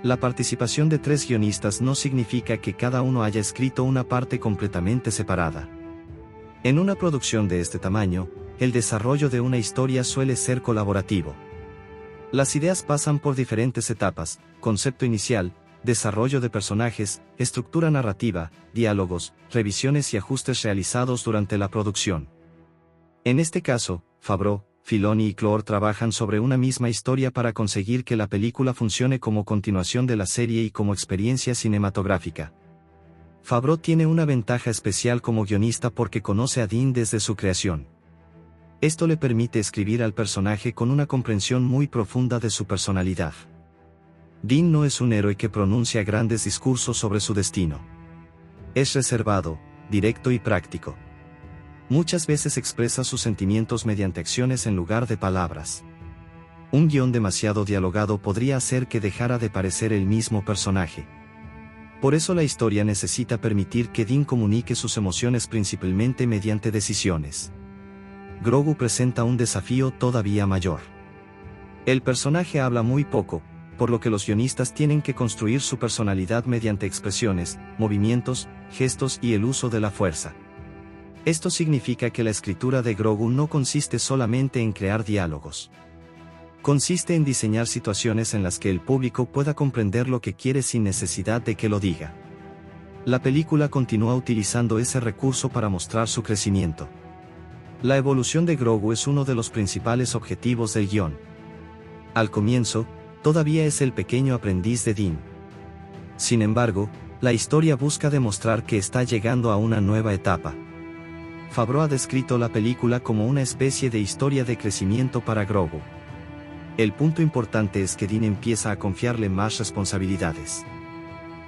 La participación de 3 guionistas no significa que cada uno haya escrito una parte completamente separada. En una producción de este tamaño, el desarrollo de una historia suele ser colaborativo. Las ideas pasan por diferentes etapas: concepto inicial, desarrollo de personajes, estructura narrativa, diálogos, revisiones y ajustes realizados durante la producción. En este caso, Favreau, Filoni y Cloor trabajan sobre una misma historia para conseguir que la película funcione como continuación de la serie y como experiencia cinematográfica. Favreau tiene una ventaja especial como guionista porque conoce a Din desde su creación. Esto le permite escribir al personaje con una comprensión muy profunda de su personalidad. Din no es un héroe que pronuncia grandes discursos sobre su destino. Es reservado, directo y práctico. Muchas veces expresa sus sentimientos mediante acciones en lugar de palabras. Un guión demasiado dialogado podría hacer que dejara de parecer el mismo personaje. Por eso la historia necesita permitir que Din comunique sus emociones principalmente mediante decisiones. Grogu presenta un desafío todavía mayor. El personaje habla muy poco, por lo que los guionistas tienen que construir su personalidad mediante expresiones, movimientos, gestos y el uso de la fuerza. Esto significa que la escritura de Grogu no consiste solamente en crear diálogos. Consiste en diseñar situaciones en las que el público pueda comprender lo que quiere sin necesidad de que lo diga. La película continúa utilizando ese recurso para mostrar su crecimiento. La evolución de Grogu es uno de los principales objetivos del guión. Al comienzo, todavía es el pequeño aprendiz de Din. Sin embargo, la historia busca demostrar que está llegando a una nueva etapa. Favreau ha descrito la película como una especie de historia de crecimiento para Grogu. El punto importante es que Din empieza a confiarle más responsabilidades.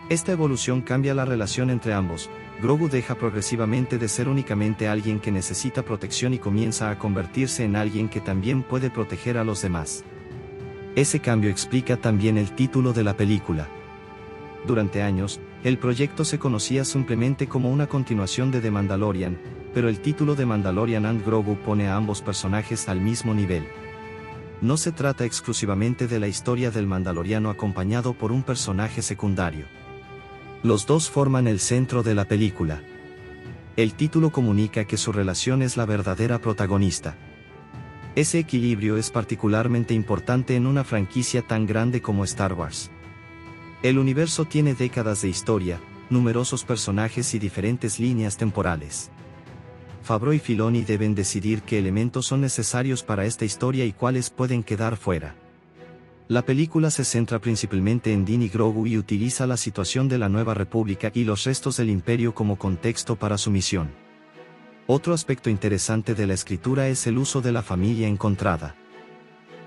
Esta evolución cambia la relación entre ambos. Grogu deja progresivamente de ser únicamente alguien que necesita protección y comienza a convertirse en alguien que también puede proteger a los demás. Ese cambio explica también el título de la película. Durante años, el proyecto se conocía simplemente como una continuación de The Mandalorian, pero el título de Mandalorian and Grogu pone a ambos personajes al mismo nivel. No se trata exclusivamente de la historia del Mandaloriano acompañado por un personaje secundario. Los dos forman el centro de la película. El título comunica que su relación es la verdadera protagonista. Ese equilibrio es particularmente importante en una franquicia tan grande como Star Wars. El universo tiene décadas de historia, numerosos personajes y diferentes líneas temporales. Favreau y Filoni deben decidir qué elementos son necesarios para esta historia y cuáles pueden quedar fuera. La película se centra principalmente en Din y Grogu y utiliza la situación de la Nueva República y los restos del Imperio como contexto para su misión. Otro aspecto interesante de la escritura es el uso de la familia encontrada.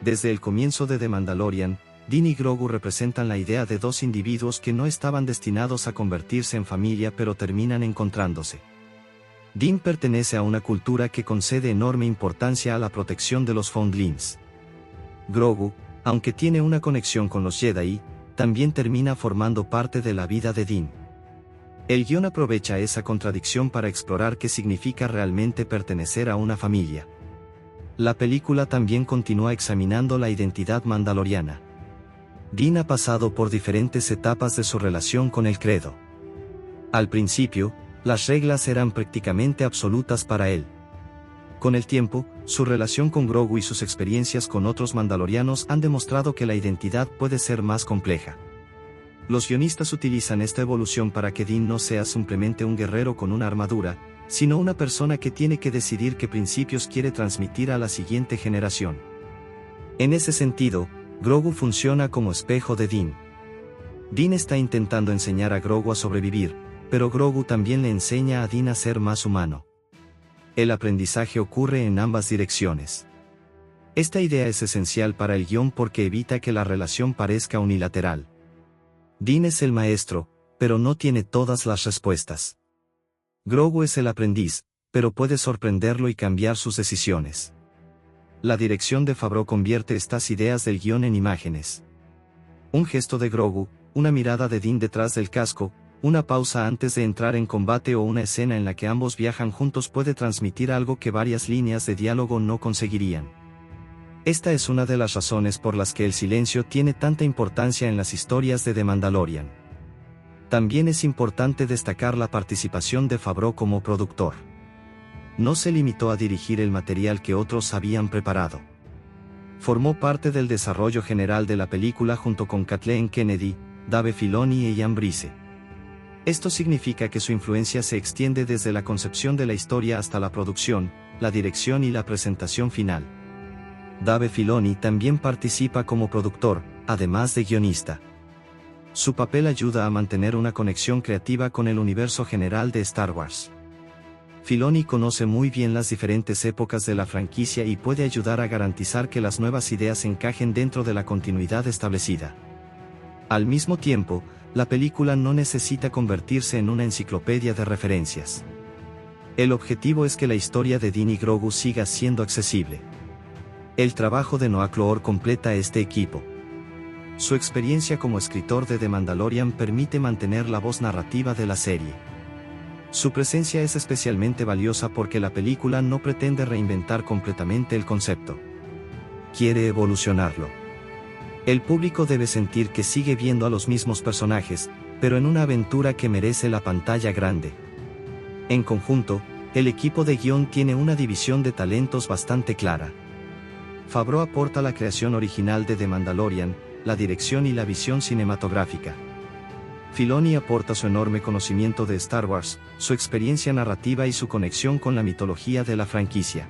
Desde el comienzo de The Mandalorian, Din y Grogu representan la idea de dos individuos que no estaban destinados a convertirse en familia pero terminan encontrándose. Din pertenece a una cultura que concede enorme importancia a la protección de los Foundlings. Grogu, aunque tiene una conexión con los Jedi, también termina formando parte de la vida de Din. El guión aprovecha esa contradicción para explorar qué significa realmente pertenecer a una familia. La película también continúa examinando la identidad mandaloriana. Din ha pasado por diferentes etapas de su relación con el credo. Al principio, las reglas eran prácticamente absolutas para él. Con el tiempo, su relación con Grogu y sus experiencias con otros mandalorianos han demostrado que la identidad puede ser más compleja. Los guionistas utilizan esta evolución para que Din no sea simplemente un guerrero con una armadura, sino una persona que tiene que decidir qué principios quiere transmitir a la siguiente generación. En ese sentido, Grogu funciona como espejo de Din. Din está intentando enseñar a Grogu a sobrevivir, pero Grogu también le enseña a Din a ser más humano. El aprendizaje ocurre en ambas direcciones. Esta idea es esencial para el guión porque evita que la relación parezca unilateral. Din es el maestro, pero no tiene todas las respuestas. Grogu es el aprendiz, pero puede sorprenderlo y cambiar sus decisiones. La dirección de Favreau convierte estas ideas del guión en imágenes. Un gesto de Grogu, una mirada de Din detrás del casco, una pausa antes de entrar en combate o una escena en la que ambos viajan juntos puede transmitir algo que varias líneas de diálogo no conseguirían. Esta es una de las razones por las que el silencio tiene tanta importancia en las historias de The Mandalorian. También es importante destacar la participación de Favreau como productor. No se limitó a dirigir el material que otros habían preparado. Formó parte del desarrollo general de la película junto con Kathleen Kennedy, Dave Filoni y Ian Brice. Esto significa que su influencia se extiende desde la concepción de la historia hasta la producción, la dirección y la presentación final. Dave Filoni también participa como productor, además de guionista. Su papel ayuda a mantener una conexión creativa con el universo general de Star Wars. Filoni conoce muy bien las diferentes épocas de la franquicia y puede ayudar a garantizar que las nuevas ideas encajen dentro de la continuidad establecida. Al mismo tiempo, la película no necesita convertirse en una enciclopedia de referencias. El objetivo es que la historia de Din y Grogu siga siendo accesible. El trabajo de Noah Cloor completa este equipo. Su experiencia como escritor de The Mandalorian permite mantener la voz narrativa de la serie. Su presencia es especialmente valiosa porque la película no pretende reinventar completamente el concepto. Quiere evolucionarlo. El público debe sentir que sigue viendo a los mismos personajes, pero en una aventura que merece la pantalla grande. En conjunto, el equipo de guión tiene una división de talentos bastante clara. Favreau aporta la creación original de The Mandalorian, la dirección y la visión cinematográfica. Filoni aporta su enorme conocimiento de Star Wars, su experiencia narrativa y su conexión con la mitología de la franquicia.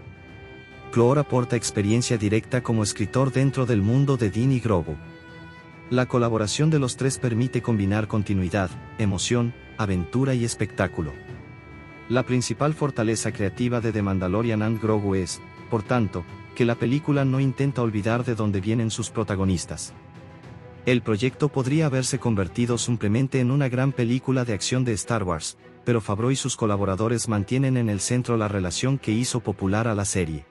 Cloor aporta experiencia directa como escritor dentro del mundo de Din y Grogu. La colaboración de los tres permite combinar continuidad, emoción, aventura y espectáculo. La principal fortaleza creativa de The Mandalorian and Grogu es, por tanto, que la película no intenta olvidar de dónde vienen sus protagonistas. El proyecto podría haberse convertido simplemente en una gran película de acción de Star Wars, pero Favreau y sus colaboradores mantienen en el centro la relación que hizo popular a la serie.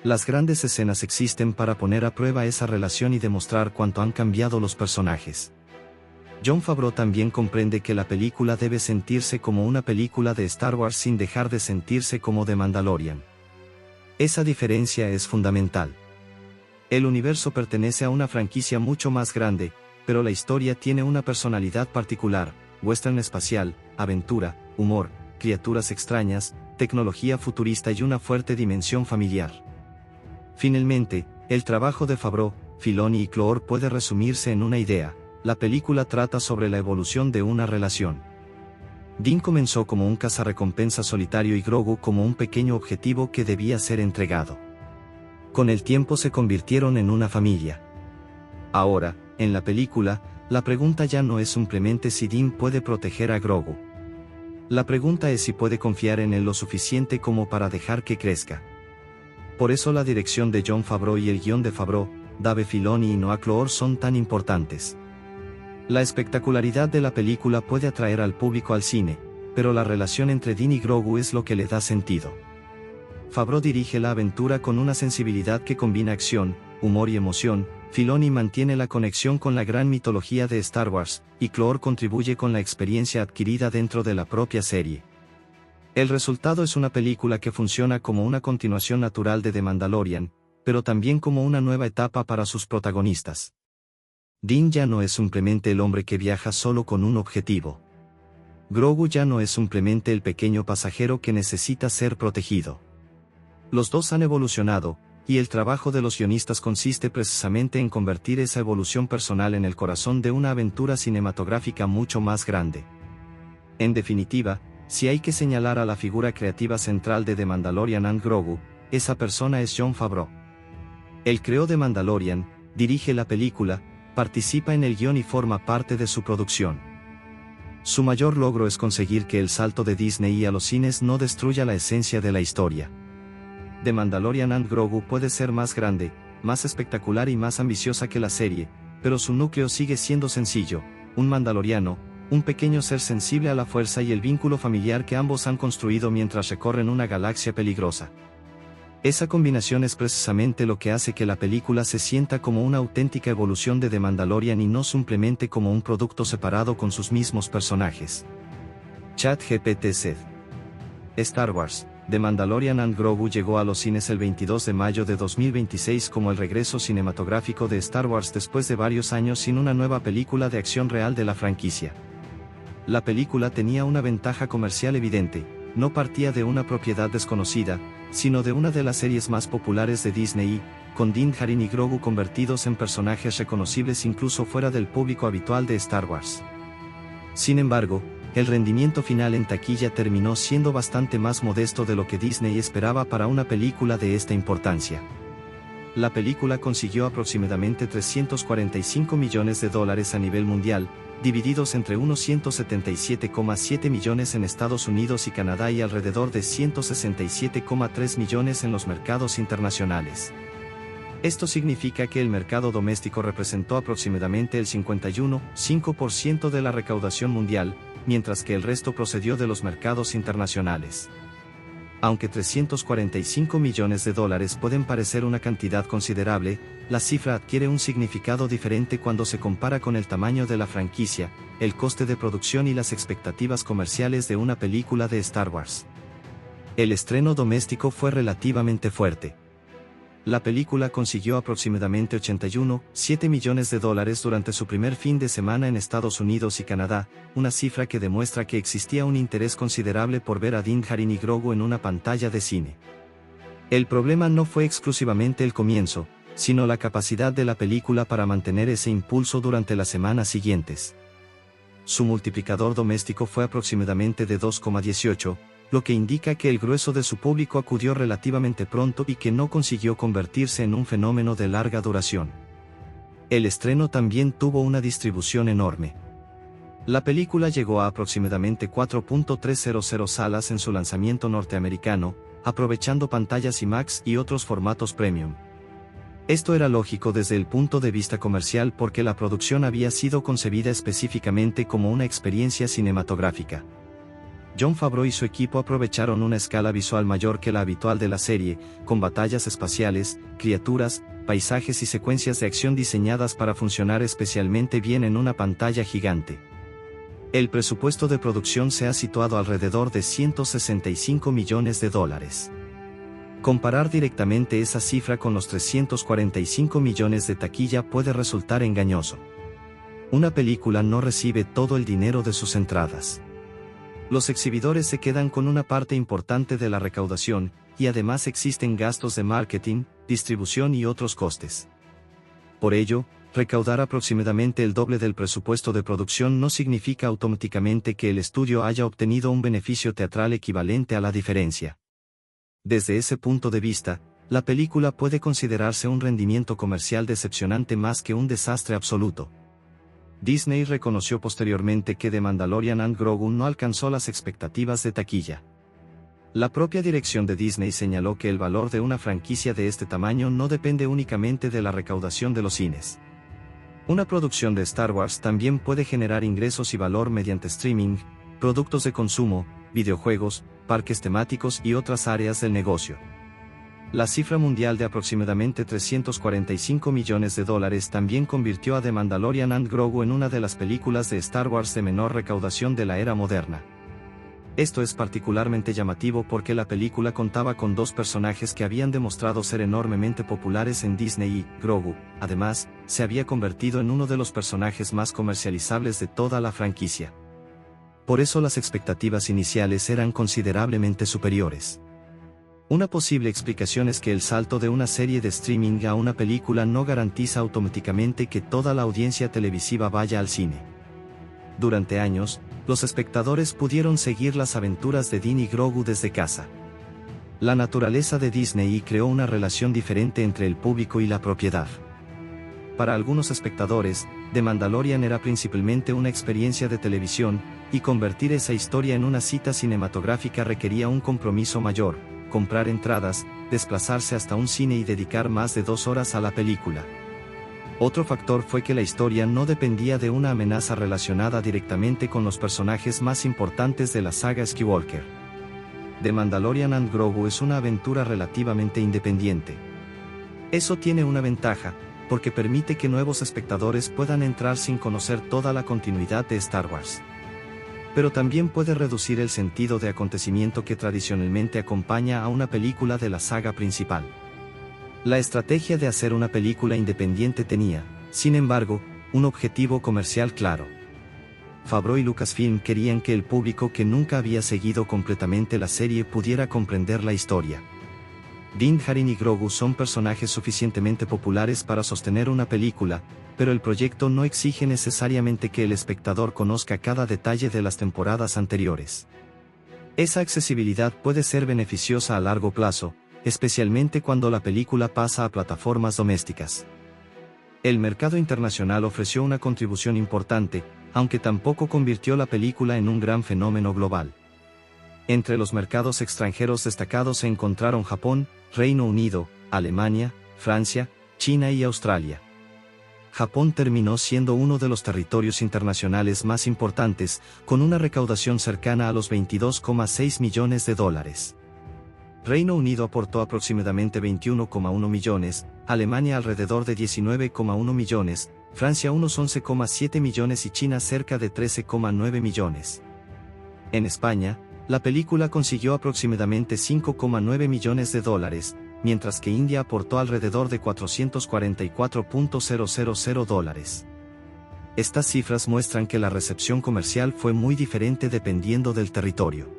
Las grandes escenas existen para poner a prueba esa relación y demostrar cuánto han cambiado los personajes. Jon Favreau también comprende que la película debe sentirse como una película de Star Wars sin dejar de sentirse como The Mandalorian. Esa diferencia es fundamental. El universo pertenece a una franquicia mucho más grande, pero la historia tiene una personalidad particular: western espacial, aventura, humor, criaturas extrañas, tecnología futurista y una fuerte dimensión familiar. Finalmente, el trabajo de Favreau, Filoni y Cloor puede resumirse en una idea: la película trata sobre la evolución de una relación. Din comenzó como un cazarrecompensas solitario y Grogu como un pequeño objetivo que debía ser entregado. Con el tiempo se convirtieron en una familia. Ahora, en la película, la pregunta ya no es simplemente si Din puede proteger a Grogu. La pregunta es si puede confiar en él lo suficiente como para dejar que crezca. Por eso la dirección de Jon Favreau y el guión de Favreau, Dave Filoni y Noah Cloor son tan importantes. La espectacularidad de la película puede atraer al público al cine, pero la relación entre Dean y Grogu es lo que le da sentido. Favreau dirige la aventura con una sensibilidad que combina acción, humor y emoción. Filoni mantiene la conexión con la gran mitología de Star Wars, y Cloor contribuye con la experiencia adquirida dentro de la propia serie. El resultado es una película que funciona como una continuación natural de The Mandalorian, pero también como una nueva etapa para sus protagonistas. Dean ya no es simplemente el hombre que viaja solo con un objetivo. Grogu ya no es simplemente el pequeño pasajero que necesita ser protegido. Los dos han evolucionado, y el trabajo de los guionistas consiste precisamente en convertir esa evolución personal en el corazón de una aventura cinematográfica mucho más grande. En definitiva, si hay que señalar a la figura creativa central de The Mandalorian and Grogu, esa persona es Jon Favreau. Él creó The Mandalorian, dirige la película, participa en el guión y forma parte de su producción. Su mayor logro es conseguir que el salto de Disney a los cines no destruya la esencia de la historia. The Mandalorian and Grogu puede ser más grande, más espectacular y más ambiciosa que la serie, pero su núcleo sigue siendo sencillo: un mandaloriano, un pequeño ser sensible a la fuerza y el vínculo familiar que ambos han construido mientras recorren una galaxia peligrosa. Esa combinación es precisamente lo que hace que la película se sienta como una auténtica evolución de The Mandalorian y no simplemente como un producto separado con sus mismos personajes. ChatGPT Said. Star Wars, The Mandalorian and Grogu llegó a los cines el 22 de mayo de 2026 como el regreso cinematográfico de Star Wars después de varios años sin una nueva película de acción real de la franquicia. La película tenía una ventaja comercial evidente: no partía de una propiedad desconocida, sino de una de las series más populares de Disney, con Din Djarin y Grogu convertidos en personajes reconocibles incluso fuera del público habitual de Star Wars. Sin embargo, el rendimiento final en taquilla terminó siendo bastante más modesto de lo que Disney esperaba para una película de esta importancia. La película consiguió aproximadamente $345 millones a nivel mundial, divididos entre unos 177,7 millones en Estados Unidos y Canadá y alrededor de 167,3 millones en los mercados internacionales. Esto significa que el mercado doméstico representó aproximadamente el 51,5% de la recaudación mundial, mientras que el resto procedió de los mercados internacionales. Aunque $345 millones pueden parecer una cantidad considerable, la cifra adquiere un significado diferente cuando se compara con el tamaño de la franquicia, el coste de producción y las expectativas comerciales de una película de Star Wars. El estreno doméstico fue relativamente fuerte. La película consiguió aproximadamente $81,7 millones durante su primer fin de semana en Estados Unidos y Canadá, una cifra que demuestra que existía un interés considerable por ver a Din Djarin y Grogu en una pantalla de cine. El problema no fue exclusivamente el comienzo, sino la capacidad de la película para mantener ese impulso durante las semanas siguientes. Su multiplicador doméstico fue aproximadamente de 2,18, lo que indica que el grueso de su público acudió relativamente pronto y que no consiguió convertirse en un fenómeno de larga duración. El estreno también tuvo una distribución enorme. La película llegó a aproximadamente 4.300 salas en su lanzamiento norteamericano, aprovechando pantallas IMAX y otros formatos premium. Esto era lógico desde el punto de vista comercial porque la producción había sido concebida específicamente como una experiencia cinematográfica. Jon Favreau y su equipo aprovecharon una escala visual mayor que la habitual de la serie, con batallas espaciales, criaturas, paisajes y secuencias de acción diseñadas para funcionar especialmente bien en una pantalla gigante. El presupuesto de producción se ha situado alrededor de $165 millones. Comparar directamente esa cifra con los $345 millones de taquilla puede resultar engañoso. Una película no recibe todo el dinero de sus entradas. Los exhibidores se quedan con una parte importante de la recaudación, y además existen gastos de marketing, distribución y otros costes. Por ello, recaudar aproximadamente el doble del presupuesto de producción no significa automáticamente que el estudio haya obtenido un beneficio teatral equivalente a la diferencia. Desde ese punto de vista, la película puede considerarse un rendimiento comercial decepcionante más que un desastre absoluto. Disney reconoció posteriormente que The Mandalorian and Grogu no alcanzó las expectativas de taquilla. La propia dirección de Disney señaló que el valor de una franquicia de este tamaño no depende únicamente de la recaudación de los cines. Una producción de Star Wars también puede generar ingresos y valor mediante streaming, productos de consumo, videojuegos, parques temáticos y otras áreas del negocio. La cifra mundial de aproximadamente $345 millones también convirtió a The Mandalorian and Grogu en una de las películas de Star Wars de menor recaudación de la era moderna. Esto es particularmente llamativo porque la película contaba con dos personajes que habían demostrado ser enormemente populares en Disney y, Grogu, además, se había convertido en uno de los personajes más comercializables de toda la franquicia. Por eso las expectativas iniciales eran considerablemente superiores. Una posible explicación es que el salto de una serie de streaming a una película no garantiza automáticamente que toda la audiencia televisiva vaya al cine. Durante años, los espectadores pudieron seguir las aventuras de Din y Grogu desde casa. La naturaleza de Disney creó una relación diferente entre el público y la propiedad. Para algunos espectadores, The Mandalorian era principalmente una experiencia de televisión, y convertir esa historia en una cita cinematográfica requería un compromiso mayor: comprar entradas, desplazarse hasta un cine y dedicar más de 2 horas a la película. Otro factor fue que la historia no dependía de una amenaza relacionada directamente con los personajes más importantes de la saga Skywalker. The Mandalorian and Grogu es una aventura relativamente independiente. Eso tiene una ventaja, porque permite que nuevos espectadores puedan entrar sin conocer toda la continuidad de Star Wars. Pero también puede reducir el sentido de acontecimiento que tradicionalmente acompaña a una película de la saga principal. La estrategia de hacer una película independiente tenía, sin embargo, un objetivo comercial claro. Favreau y Lucasfilm querían que el público que nunca había seguido completamente la serie pudiera comprender la historia. Din Djarin y Grogu son personajes suficientemente populares para sostener una película, pero el proyecto no exige necesariamente que el espectador conozca cada detalle de las temporadas anteriores. Esa accesibilidad puede ser beneficiosa a largo plazo, especialmente cuando la película pasa a plataformas domésticas. El mercado internacional ofreció una contribución importante, aunque tampoco convirtió la película en un gran fenómeno global. Entre los mercados extranjeros destacados se encontraron Japón, Reino Unido, Alemania, Francia, China y Australia. Japón terminó siendo uno de los territorios internacionales más importantes, con una recaudación cercana a los $22,6 millones. Reino Unido aportó aproximadamente 21,1 millones, Alemania alrededor de 19,1 millones, Francia unos 11,7 millones y China cerca de 13,9 millones. En España, la película consiguió aproximadamente $5,9 millones, mientras que India aportó alrededor de $444,000. Estas cifras muestran que la recepción comercial fue muy diferente dependiendo del territorio.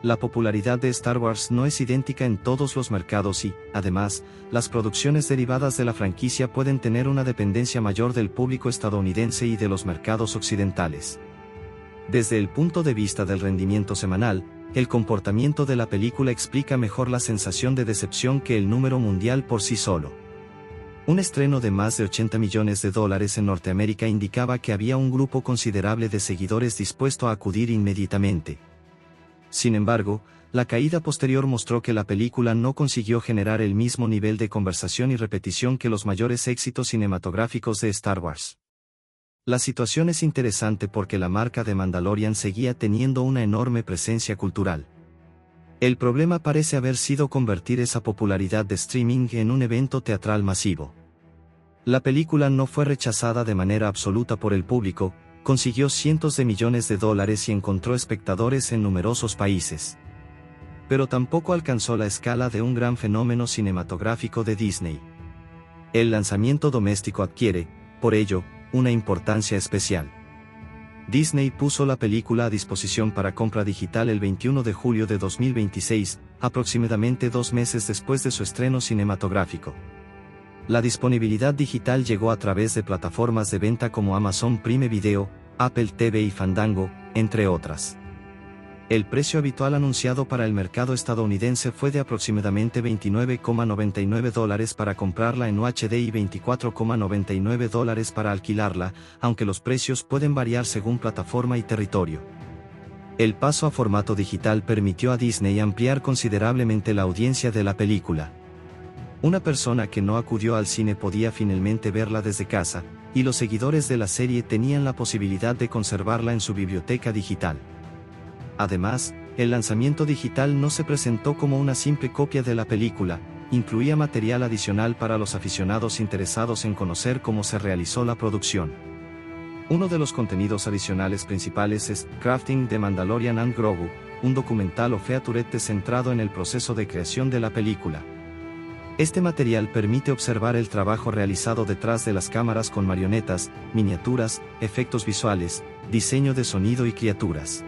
La popularidad de Star Wars no es idéntica en todos los mercados y, además, las producciones derivadas de la franquicia pueden tener una dependencia mayor del público estadounidense y de los mercados occidentales. Desde el punto de vista del rendimiento semanal, el comportamiento de la película explica mejor la sensación de decepción que el número mundial por sí solo. Un estreno de más de $80 millones en Norteamérica indicaba que había un grupo considerable de seguidores dispuesto a acudir inmediatamente. Sin embargo, la caída posterior mostró que la película no consiguió generar el mismo nivel de conversación y repetición que los mayores éxitos cinematográficos de Star Wars. La situación es interesante porque la marca de Mandalorian seguía teniendo una enorme presencia cultural. El problema parece haber sido convertir esa popularidad de streaming en un evento teatral masivo. La película no fue rechazada de manera absoluta por el público, consiguió cientos de millones de dólares y encontró espectadores en numerosos países. Pero tampoco alcanzó la escala de un gran fenómeno cinematográfico de Disney. El lanzamiento doméstico adquiere, por ello, una importancia especial. Disney puso la película a disposición para compra digital el 21 de julio de 2026, aproximadamente 2 meses después de su estreno cinematográfico. La disponibilidad digital llegó a través de plataformas de venta como Amazon Prime Video, Apple TV y Fandango, entre otras. El precio habitual anunciado para el mercado estadounidense fue de aproximadamente $29,99 para comprarla en UHD y $24,99 para alquilarla, aunque los precios pueden variar según plataforma y territorio. El paso a formato digital permitió a Disney ampliar considerablemente la audiencia de la película. Una persona que no acudió al cine podía finalmente verla desde casa, y los seguidores de la serie tenían la posibilidad de conservarla en su biblioteca digital. Además, el lanzamiento digital no se presentó como una simple copia de la película, incluía material adicional para los aficionados interesados en conocer cómo se realizó la producción. Uno de los contenidos adicionales principales es Crafting the Mandalorian and Grogu, un documental o featurette centrado en el proceso de creación de la película. Este material permite observar el trabajo realizado detrás de las cámaras con marionetas, miniaturas, efectos visuales, diseño de sonido y criaturas.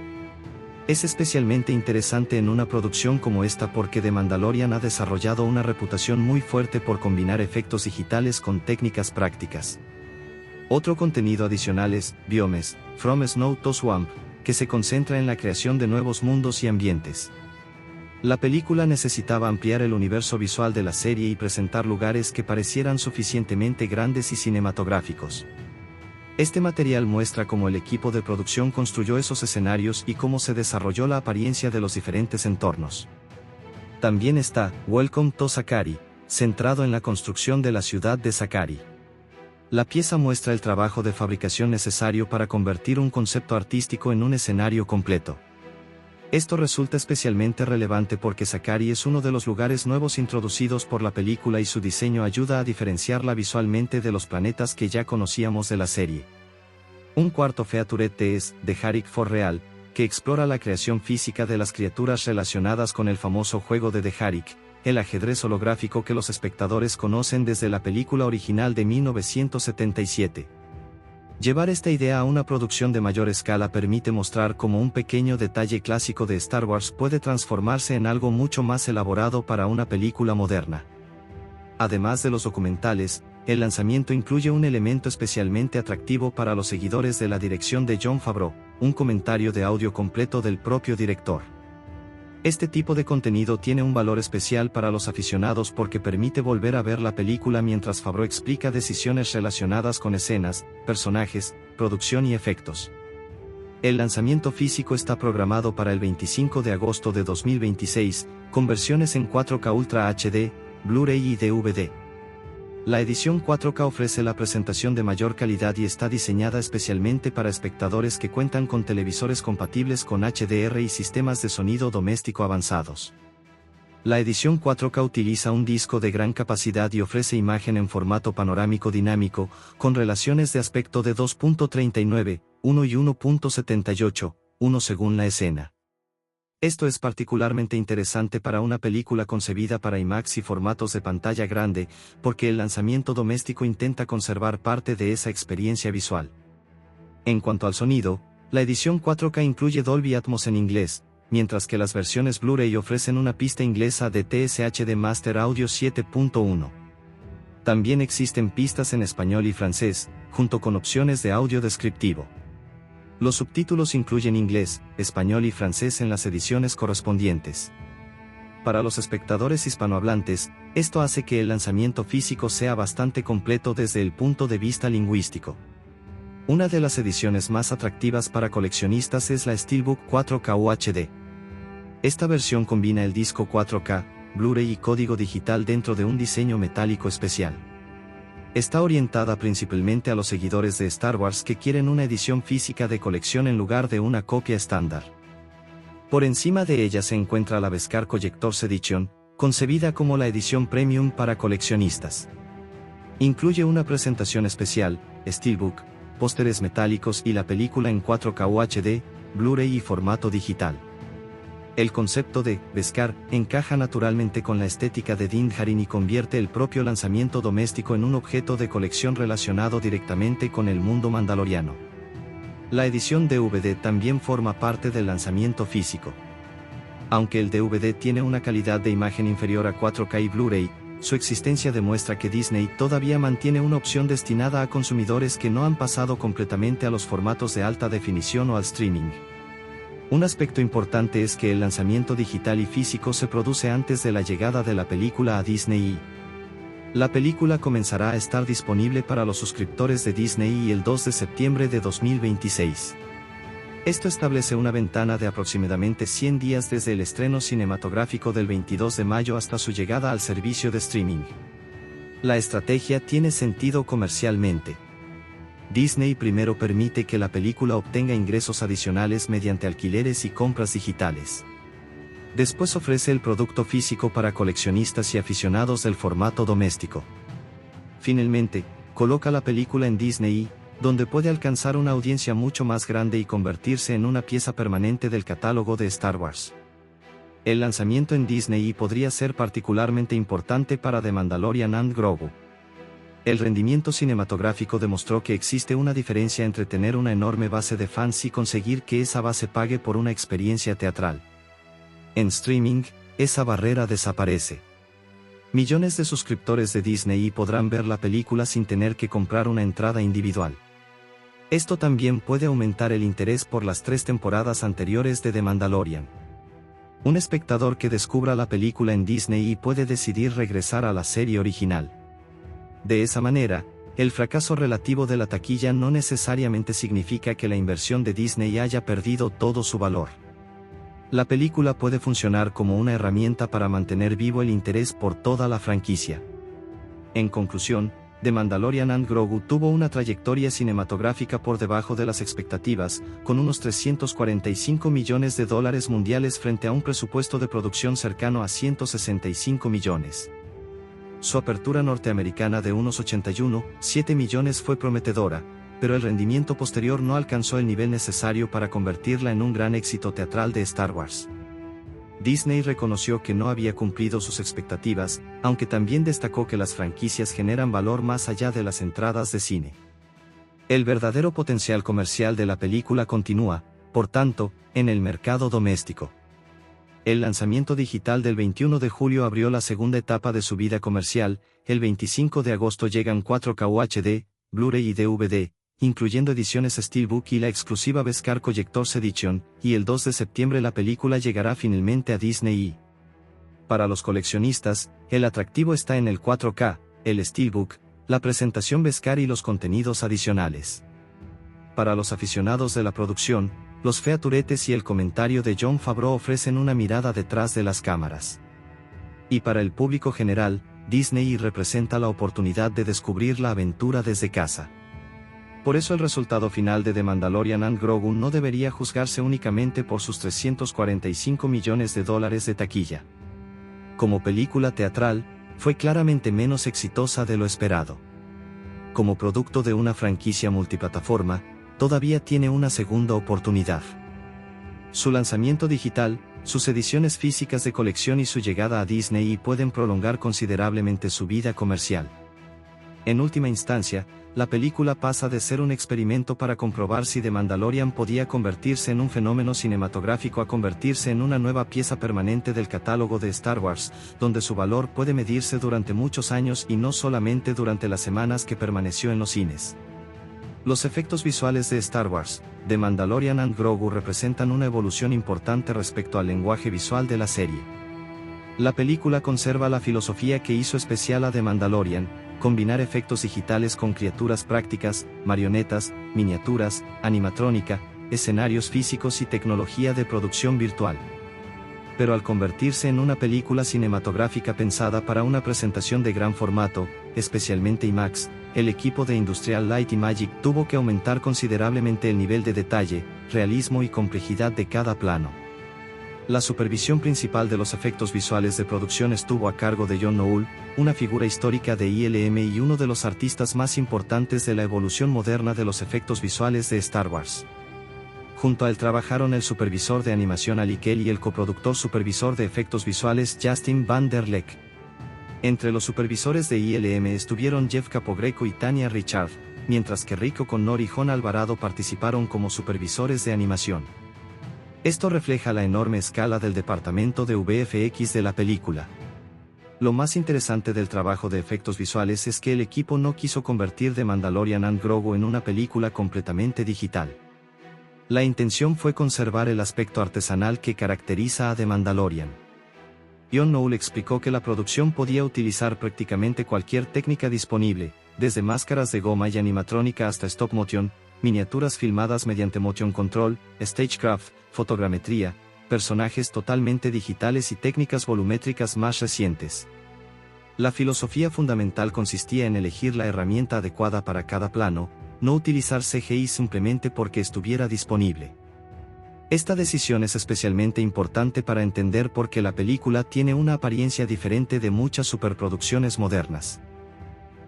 Es especialmente interesante en una producción como esta porque The Mandalorian ha desarrollado una reputación muy fuerte por combinar efectos digitales con técnicas prácticas. Otro contenido adicional es Biomes, From Snow to Swamp, que se concentra en la creación de nuevos mundos y ambientes. La película necesitaba ampliar el universo visual de la serie y presentar lugares que parecieran suficientemente grandes y cinematográficos. Este material muestra cómo el equipo de producción construyó esos escenarios y cómo se desarrolló la apariencia de los diferentes entornos. También está Welcome to Sakari, centrado en la construcción de la ciudad de Sakari. La pieza muestra el trabajo de fabricación necesario para convertir un concepto artístico en un escenario completo. Esto resulta especialmente relevante porque Sakari es uno de los lugares nuevos introducidos por la película y su diseño ayuda a diferenciarla visualmente de los planetas que ya conocíamos de la serie. Un cuarto featurette es The Harik for Real, que explora la creación física de las criaturas relacionadas con el famoso juego de The Harik, el ajedrez holográfico que los espectadores conocen desde la película original de 1977. Llevar esta idea a una producción de mayor escala permite mostrar cómo un pequeño detalle clásico de Star Wars puede transformarse en algo mucho más elaborado para una película moderna. Además de los documentales, el lanzamiento incluye un elemento especialmente atractivo para los seguidores de la dirección de Jon Favreau, un comentario de audio completo del propio director. Este tipo de contenido tiene un valor especial para los aficionados porque permite volver a ver la película mientras Favreau explica decisiones relacionadas con escenas, personajes, producción y efectos. El lanzamiento físico está programado para el 25 de agosto de 2026, con versiones en 4K Ultra HD, Blu-ray y DVD. La edición 4K ofrece la presentación de mayor calidad y está diseñada especialmente para espectadores que cuentan con televisores compatibles con HDR y sistemas de sonido doméstico avanzados. La edición 4K utiliza un disco de gran capacidad y ofrece imagen en formato panorámico dinámico, con relaciones de aspecto de 2.39, 1 y 1.78, 1 según la escena. Esto es particularmente interesante para una película concebida para IMAX y formatos de pantalla grande, porque el lanzamiento doméstico intenta conservar parte de esa experiencia visual. En cuanto al sonido, la edición 4K incluye Dolby Atmos en inglés, mientras que las versiones Blu-ray ofrecen una pista inglesa de TSH de Master Audio 7.1. También existen pistas en español y francés, junto con opciones de audio descriptivo. Los subtítulos incluyen inglés, español y francés en las ediciones correspondientes. Para los espectadores hispanohablantes, esto hace que el lanzamiento físico sea bastante completo desde el punto de vista lingüístico. Una de las ediciones más atractivas para coleccionistas es la Steelbook 4K UHD. Esta versión combina el disco 4K, Blu-ray y código digital dentro de un diseño metálico especial. Está orientada principalmente a los seguidores de Star Wars que quieren una edición física de colección en lugar de una copia estándar. Por encima de ella se encuentra la Beskar Collector's Edition, concebida como la edición premium para coleccionistas. Incluye una presentación especial, Steelbook, pósteres metálicos y la película en 4K UHD, Blu-ray y formato digital. El concepto de Beskar encaja naturalmente con la estética de Din Djarin y convierte el propio lanzamiento doméstico en un objeto de colección relacionado directamente con el mundo mandaloriano. La edición DVD también forma parte del lanzamiento físico. Aunque el DVD tiene una calidad de imagen inferior a 4K y Blu-ray, su existencia demuestra que Disney todavía mantiene una opción destinada a consumidores que no han pasado completamente a los formatos de alta definición o al streaming. Un aspecto importante es que el lanzamiento digital y físico se produce antes de la llegada de la película a Disney. La película comenzará a estar disponible para los suscriptores de Disney el 2 de septiembre de 2026. Esto establece una ventana de aproximadamente 100 días desde el estreno cinematográfico del 22 de mayo hasta su llegada al servicio de streaming. La estrategia tiene sentido comercialmente. Disney primero permite que la película obtenga ingresos adicionales mediante alquileres y compras digitales. Después ofrece el producto físico para coleccionistas y aficionados del formato doméstico. Finalmente, coloca la película en Disney, donde puede alcanzar una audiencia mucho más grande y convertirse en una pieza permanente del catálogo de Star Wars. El lanzamiento en Disney podría ser particularmente importante para The Mandalorian and Grogu. El rendimiento cinematográfico demostró que existe una diferencia entre tener una enorme base de fans y conseguir que esa base pague por una experiencia teatral. En streaming, esa barrera desaparece. Millones de suscriptores de Disney podrán ver la película sin tener que comprar una entrada individual. Esto también puede aumentar el interés por las 3 temporadas anteriores de The Mandalorian. Un espectador que descubra la película en Disney puede decidir regresar a la serie original. De esa manera, el fracaso relativo de la taquilla no necesariamente significa que la inversión de Disney haya perdido todo su valor. La película puede funcionar como una herramienta para mantener vivo el interés por toda la franquicia. En conclusión, The Mandalorian and Grogu tuvo una trayectoria cinematográfica por debajo de las expectativas, con unos $345 millones mundiales frente a un presupuesto de producción cercano a $165 millones. Su apertura norteamericana de unos 81,7 millones fue prometedora, pero el rendimiento posterior no alcanzó el nivel necesario para convertirla en un gran éxito teatral de Star Wars. Disney reconoció que no había cumplido sus expectativas, aunque también destacó que las franquicias generan valor más allá de las entradas de cine. El verdadero potencial comercial de la película continúa, por tanto, en el mercado doméstico. El lanzamiento digital del 21 de julio abrió la segunda etapa de su vida comercial, el 25 de agosto llegan 4K UHD, Blu-ray y DVD, incluyendo ediciones Steelbook y la exclusiva Beskar Collector's Edition, y el 2 de septiembre la película llegará finalmente a Disney. Para los coleccionistas, el atractivo está en el 4K, el Steelbook, la presentación Beskar y los contenidos adicionales. Para los aficionados de la producción, los featurettes y el comentario de Jon Favreau ofrecen una mirada detrás de las cámaras. Y para el público general, Disney representa la oportunidad de descubrir la aventura desde casa. Por eso el resultado final de The Mandalorian and Grogu no debería juzgarse únicamente por sus $345 millones de taquilla. Como película teatral, fue claramente menos exitosa de lo esperado. Como producto de una franquicia multiplataforma, todavía tiene una segunda oportunidad. Su lanzamiento digital, sus ediciones físicas de colección y su llegada a Disney pueden prolongar considerablemente su vida comercial. En última instancia, la película pasa de ser un experimento para comprobar si The Mandalorian podía convertirse en un fenómeno cinematográfico a convertirse en una nueva pieza permanente del catálogo de Star Wars, donde su valor puede medirse durante muchos años y no solamente durante las semanas que permaneció en los cines. Los efectos visuales de Star Wars, The Mandalorian and Grogu representan una evolución importante respecto al lenguaje visual de la serie. La película conserva la filosofía que hizo especial a The Mandalorian: combinar efectos digitales con criaturas prácticas, marionetas, miniaturas, animatrónica, escenarios físicos y tecnología de producción virtual. Pero al convertirse en una película cinematográfica pensada para una presentación de gran formato, especialmente IMAX, el equipo de Industrial Light y Magic tuvo que aumentar considerablemente el nivel de detalle, realismo y complejidad de cada plano. La supervisión principal de los efectos visuales de producción estuvo a cargo de John Knoll, una figura histórica de ILM y uno de los artistas más importantes de la evolución moderna de los efectos visuales de Star Wars. Junto a él trabajaron el supervisor de animación Ali Kell y el coproductor supervisor de efectos visuales Justin Van der Leck. Entre los supervisores de ILM estuvieron Jeff Capogreco y Tanya Richard, mientras que Rick O'Connor y Jon Alvarado participaron como supervisores de animación. Esto refleja la enorme escala del departamento de VFX de la película. Lo más interesante del trabajo de efectos visuales es que el equipo no quiso convertir The Mandalorian and Grogu en una película completamente digital. La intención fue conservar el aspecto artesanal que caracteriza a The Mandalorian. Jon Knoll explicó que la producción podía utilizar prácticamente cualquier técnica disponible, desde máscaras de goma y animatrónica hasta stop motion, miniaturas filmadas mediante motion control, stagecraft, fotogrametría, personajes totalmente digitales y técnicas volumétricas más recientes. La filosofía fundamental consistía en elegir la herramienta adecuada para cada plano, no utilizar CGI simplemente porque estuviera disponible. Esta decisión es especialmente importante para entender por qué la película tiene una apariencia diferente de muchas superproducciones modernas.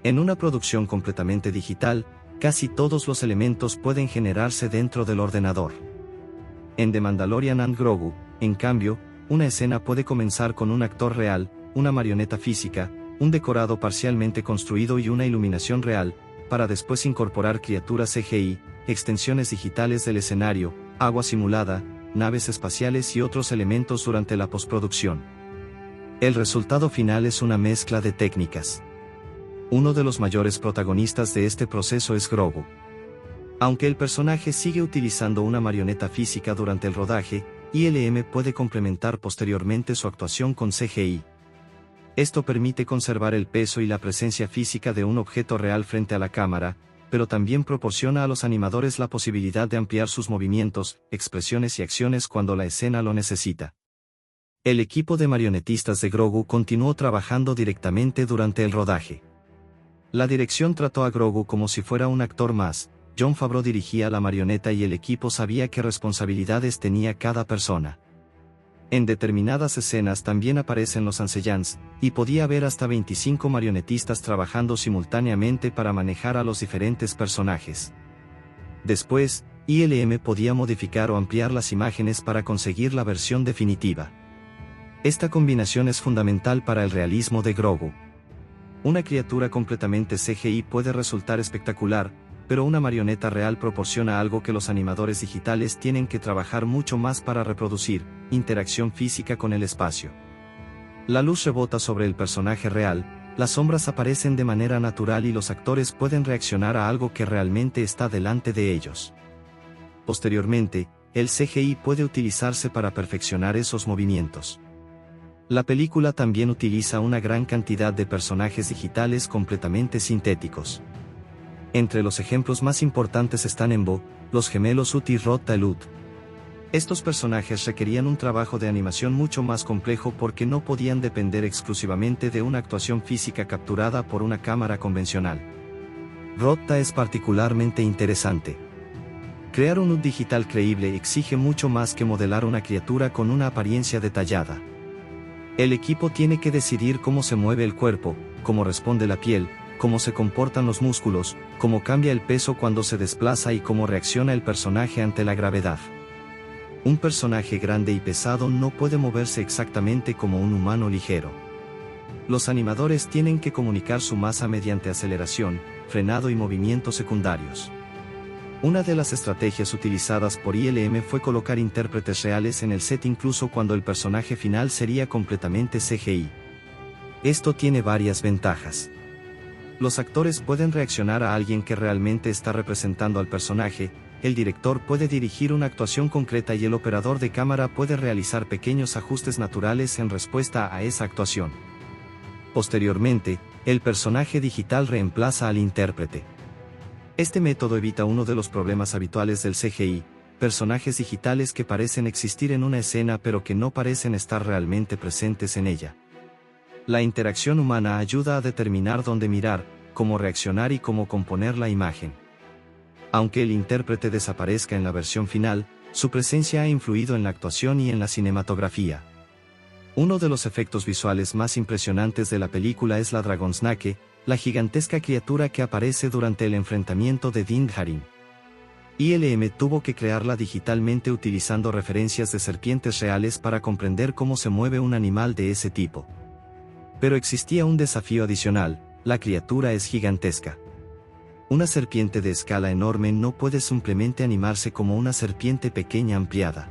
En una producción completamente digital, casi todos los elementos pueden generarse dentro del ordenador. En The Mandalorian and Grogu, en cambio, una escena puede comenzar con un actor real, una marioneta física, un decorado parcialmente construido y una iluminación real, para después incorporar criaturas CGI, extensiones digitales del escenario, agua simulada, naves espaciales y otros elementos durante la postproducción. El resultado final es una mezcla de técnicas. Uno de los mayores protagonistas de este proceso es Grogu. Aunque el personaje sigue utilizando una marioneta física durante el rodaje, ILM puede complementar posteriormente su actuación con CGI. Esto permite conservar el peso y la presencia física de un objeto real frente a la cámara, pero también proporciona a los animadores la posibilidad de ampliar sus movimientos, expresiones y acciones cuando la escena lo necesita. El equipo de marionetistas de Grogu continuó trabajando directamente durante el rodaje. La dirección trató a Grogu como si fuera un actor más. Jon Favreau dirigía la marioneta y el equipo sabía qué responsabilidades tenía cada persona. En determinadas escenas también aparecen los ancellans, y podía haber hasta 25 marionetistas trabajando simultáneamente para manejar a los diferentes personajes. Después, ILM podía modificar o ampliar las imágenes para conseguir la versión definitiva. Esta combinación es fundamental para el realismo de Grogu. Una criatura completamente CGI puede resultar espectacular, pero una marioneta real proporciona algo que los animadores digitales tienen que trabajar mucho más para reproducir: interacción física con el espacio. La luz rebota sobre el personaje real, las sombras aparecen de manera natural y los actores pueden reaccionar a algo que realmente está delante de ellos. Posteriormente, el CGI puede utilizarse para perfeccionar esos movimientos. La película también utiliza una gran cantidad de personajes digitales completamente sintéticos. Entre los ejemplos más importantes están Embo, los gemelos Ut y Rod Talut. Estos personajes requerían un trabajo de animación mucho más complejo porque no podían depender exclusivamente de una actuación física capturada por una cámara convencional. Rodta es particularmente interesante. Crear un Ut digital creíble exige mucho más que modelar una criatura con una apariencia detallada. El equipo tiene que decidir cómo se mueve el cuerpo, cómo responde la piel, cómo se comportan los músculos, cómo cambia el peso cuando se desplaza y cómo reacciona el personaje ante la gravedad. Un personaje grande y pesado no puede moverse exactamente como un humano ligero. Los animadores tienen que comunicar su masa mediante aceleración, frenado y movimientos secundarios. Una de las estrategias utilizadas por ILM fue colocar intérpretes reales en el set incluso cuando el personaje final sería completamente CGI. Esto tiene varias ventajas. Los actores pueden reaccionar a alguien que realmente está representando al personaje, el director puede dirigir una actuación concreta y el operador de cámara puede realizar pequeños ajustes naturales en respuesta a esa actuación. Posteriormente, el personaje digital reemplaza al intérprete. Este método evita uno de los problemas habituales del CGI, personajes digitales que parecen existir en una escena pero que no parecen estar realmente presentes en ella. La interacción humana ayuda a determinar dónde mirar, cómo reaccionar y cómo componer la imagen. Aunque el intérprete desaparezca en la versión final, su presencia ha influido en la actuación y en la cinematografía. Uno de los efectos visuales más impresionantes de la película es la Dragonsnake, la gigantesca criatura que aparece durante el enfrentamiento de Din Djarin. ILM tuvo que crearla digitalmente utilizando referencias de serpientes reales para comprender cómo se mueve un animal de ese tipo. Pero existía un desafío adicional: la criatura es gigantesca. Una serpiente de escala enorme no puede simplemente animarse como una serpiente pequeña ampliada.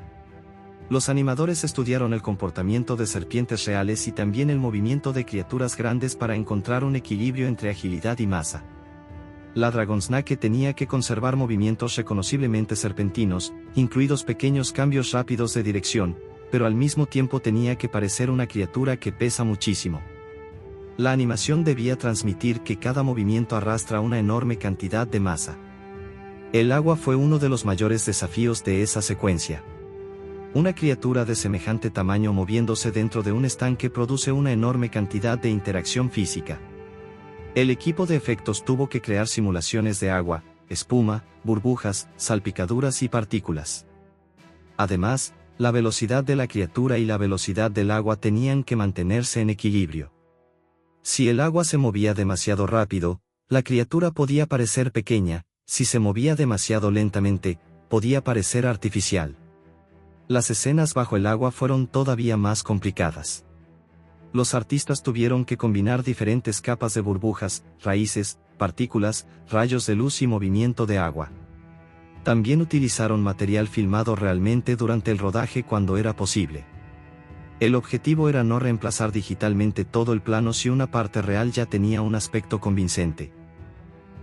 Los animadores estudiaron el comportamiento de serpientes reales y también el movimiento de criaturas grandes para encontrar un equilibrio entre agilidad y masa. La Dragonsnake tenía que conservar movimientos reconociblemente serpentinos, incluidos pequeños cambios rápidos de dirección, pero al mismo tiempo tenía que parecer una criatura que pesa muchísimo. La animación debía transmitir que cada movimiento arrastra una enorme cantidad de masa. El agua fue uno de los mayores desafíos de esa secuencia. Una criatura de semejante tamaño moviéndose dentro de un estanque produce una enorme cantidad de interacción física. El equipo de efectos tuvo que crear simulaciones de agua, espuma, burbujas, salpicaduras y partículas. Además, la velocidad de la criatura y la velocidad del agua tenían que mantenerse en equilibrio. Si el agua se movía demasiado rápido, la criatura podía parecer pequeña; si se movía demasiado lentamente, podía parecer artificial. Las escenas bajo el agua fueron todavía más complicadas. Los artistas tuvieron que combinar diferentes capas de burbujas, raíces, partículas, rayos de luz y movimiento de agua. También utilizaron material filmado realmente durante el rodaje cuando era posible. El objetivo era no reemplazar digitalmente todo el plano si una parte real ya tenía un aspecto convincente.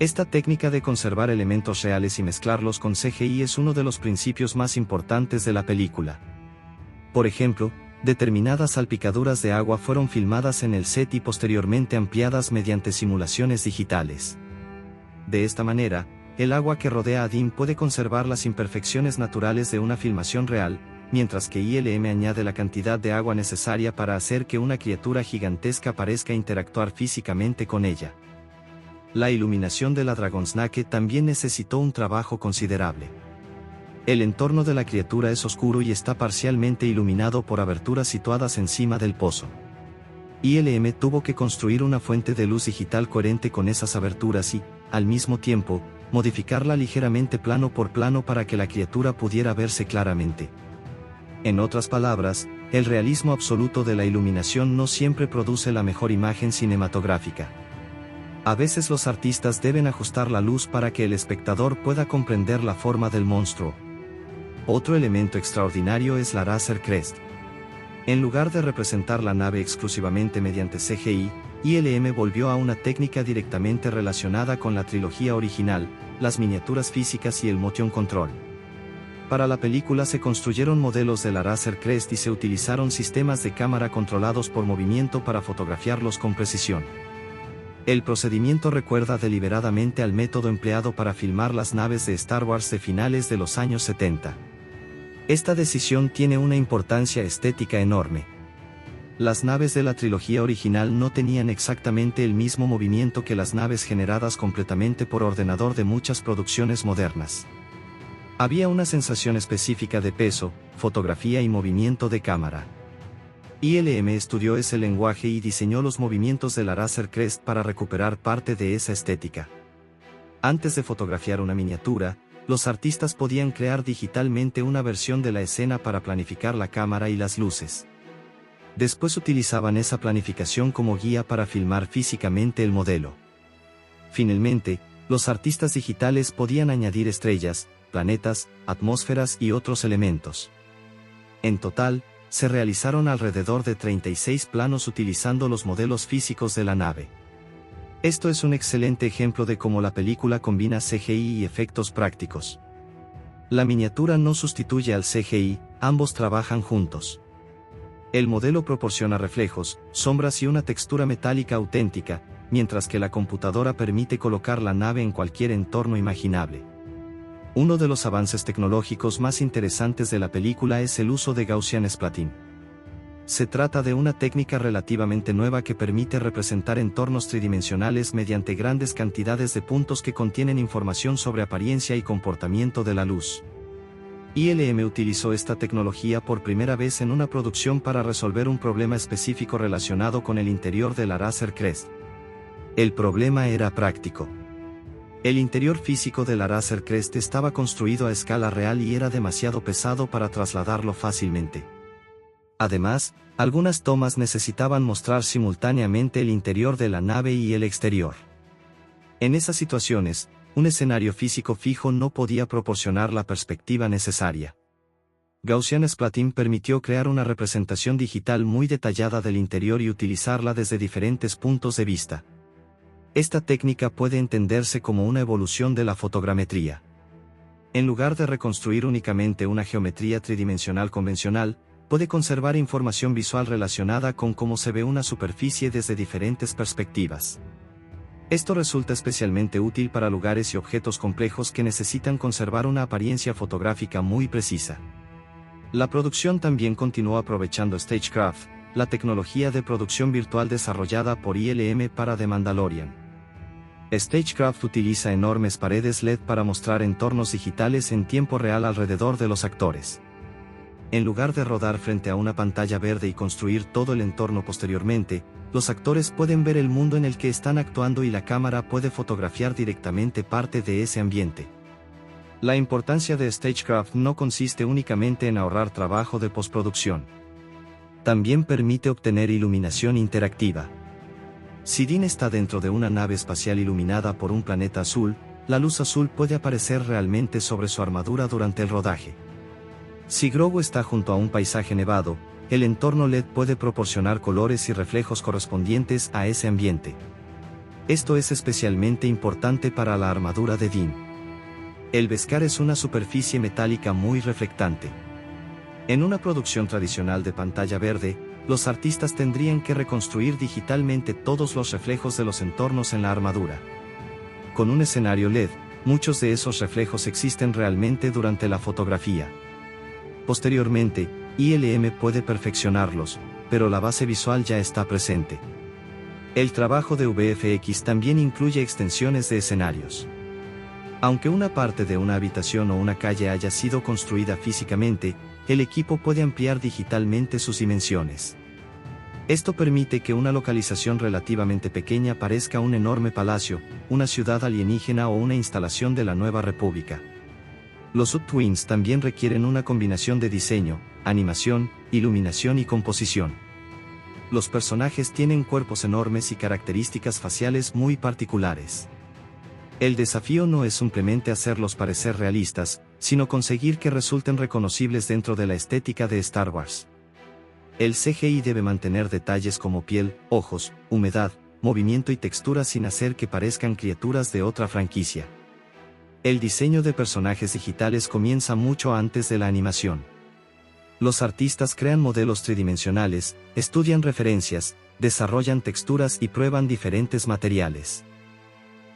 Esta técnica de conservar elementos reales y mezclarlos con CGI es uno de los principios más importantes de la película. Por ejemplo, determinadas salpicaduras de agua fueron filmadas en el set y posteriormente ampliadas mediante simulaciones digitales. De esta manera, el agua que rodea a Dean puede conservar las imperfecciones naturales de una filmación real, mientras que ILM añade la cantidad de agua necesaria para hacer que una criatura gigantesca parezca interactuar físicamente con ella. La iluminación de la Dragonsnake también necesitó un trabajo considerable. El entorno de la criatura es oscuro y está parcialmente iluminado por aberturas situadas encima del pozo. ILM tuvo que construir una fuente de luz digital coherente con esas aberturas y, al mismo tiempo, modificarla ligeramente plano por plano para que la criatura pudiera verse claramente. En otras palabras, el realismo absoluto de la iluminación no siempre produce la mejor imagen cinematográfica. A veces los artistas deben ajustar la luz para que el espectador pueda comprender la forma del monstruo. Otro elemento extraordinario es la Razor Crest. En lugar de representar la nave exclusivamente mediante CGI, ILM volvió a una técnica directamente relacionada con la trilogía original, las miniaturas físicas y el motion control. Para la película se construyeron modelos de la Razor Crest y se utilizaron sistemas de cámara controlados por movimiento para fotografiarlos con precisión. El procedimiento recuerda deliberadamente al método empleado para filmar las naves de Star Wars de finales de los años 70. Esta decisión tiene una importancia estética enorme. Las naves de la trilogía original no tenían exactamente el mismo movimiento que las naves generadas completamente por ordenador de muchas producciones modernas. Había una sensación específica de peso, fotografía y movimiento de cámara. ILM estudió ese lenguaje y diseñó los movimientos de la Razor Crest para recuperar parte de esa estética. Antes de fotografiar una miniatura, los artistas podían crear digitalmente una versión de la escena para planificar la cámara y las luces. Después utilizaban esa planificación como guía para filmar físicamente el modelo. Finalmente, los artistas digitales podían añadir estrellas, planetas, atmósferas y otros elementos. En total, se realizaron alrededor de 36 planos utilizando los modelos físicos de la nave. Esto es un excelente ejemplo de cómo la película combina CGI y efectos prácticos. La miniatura no sustituye al CGI, ambos trabajan juntos. El modelo proporciona reflejos, sombras y una textura metálica auténtica, mientras que la computadora permite colocar la nave en cualquier entorno imaginable. Uno de los avances tecnológicos más interesantes de la película es el uso de Gaussian Splatting. Se trata de una técnica relativamente nueva que permite representar entornos tridimensionales mediante grandes cantidades de puntos que contienen información sobre apariencia y comportamiento de la luz. ILM utilizó esta tecnología por primera vez en una producción para resolver un problema específico relacionado con el interior de la Razor Crest. El problema era práctico. El interior físico de la Razor Crest estaba construido a escala real y era demasiado pesado para trasladarlo fácilmente. Además, algunas tomas necesitaban mostrar simultáneamente el interior de la nave y el exterior. En esas situaciones, un escenario físico fijo no podía proporcionar la perspectiva necesaria. Gaussian Splatting permitió crear una representación digital muy detallada del interior y utilizarla desde diferentes puntos de vista. Esta técnica puede entenderse como una evolución de la fotogrametría. En lugar de reconstruir únicamente una geometría tridimensional convencional, puede conservar información visual relacionada con cómo se ve una superficie desde diferentes perspectivas. Esto resulta especialmente útil para lugares y objetos complejos que necesitan conservar una apariencia fotográfica muy precisa. La producción también continuó aprovechando Stagecraft, la tecnología de producción virtual desarrollada por ILM para The Mandalorian. Stagecraft utiliza enormes paredes LED para mostrar entornos digitales en tiempo real alrededor de los actores. En lugar de rodar frente a una pantalla verde y construir todo el entorno posteriormente, los actores pueden ver el mundo en el que están actuando y la cámara puede fotografiar directamente parte de ese ambiente. La importancia de Stagecraft no consiste únicamente en ahorrar trabajo de postproducción. También permite obtener iluminación interactiva. Si Dean está dentro de una nave espacial iluminada por un planeta azul, la luz azul puede aparecer realmente sobre su armadura durante el rodaje. Si Grogu está junto a un paisaje nevado, el entorno LED puede proporcionar colores y reflejos correspondientes a ese ambiente. Esto es especialmente importante para la armadura de Dean. El Beskar es una superficie metálica muy reflectante. En una producción tradicional de pantalla verde, los artistas tendrían que reconstruir digitalmente todos los reflejos de los entornos en la armadura. Con un escenario LED, muchos de esos reflejos existen realmente durante la fotografía. Posteriormente, ILM puede perfeccionarlos, pero la base visual ya está presente. El trabajo de VFX también incluye extensiones de escenarios. Aunque una parte de una habitación o una calle haya sido construida físicamente, el equipo puede ampliar digitalmente sus dimensiones. Esto permite que una localización relativamente pequeña parezca un enorme palacio, una ciudad alienígena o una instalación de la Nueva República. Los Sub-Twins también requieren una combinación de diseño, animación, iluminación y composición. Los personajes tienen cuerpos enormes y características faciales muy particulares. El desafío no es simplemente hacerlos parecer realistas, sino conseguir que resulten reconocibles dentro de la estética de Star Wars. El CGI debe mantener detalles como piel, ojos, humedad, movimiento y textura sin hacer que parezcan criaturas de otra franquicia. El diseño de personajes digitales comienza mucho antes de la animación. Los artistas crean modelos tridimensionales, estudian referencias, desarrollan texturas y prueban diferentes materiales.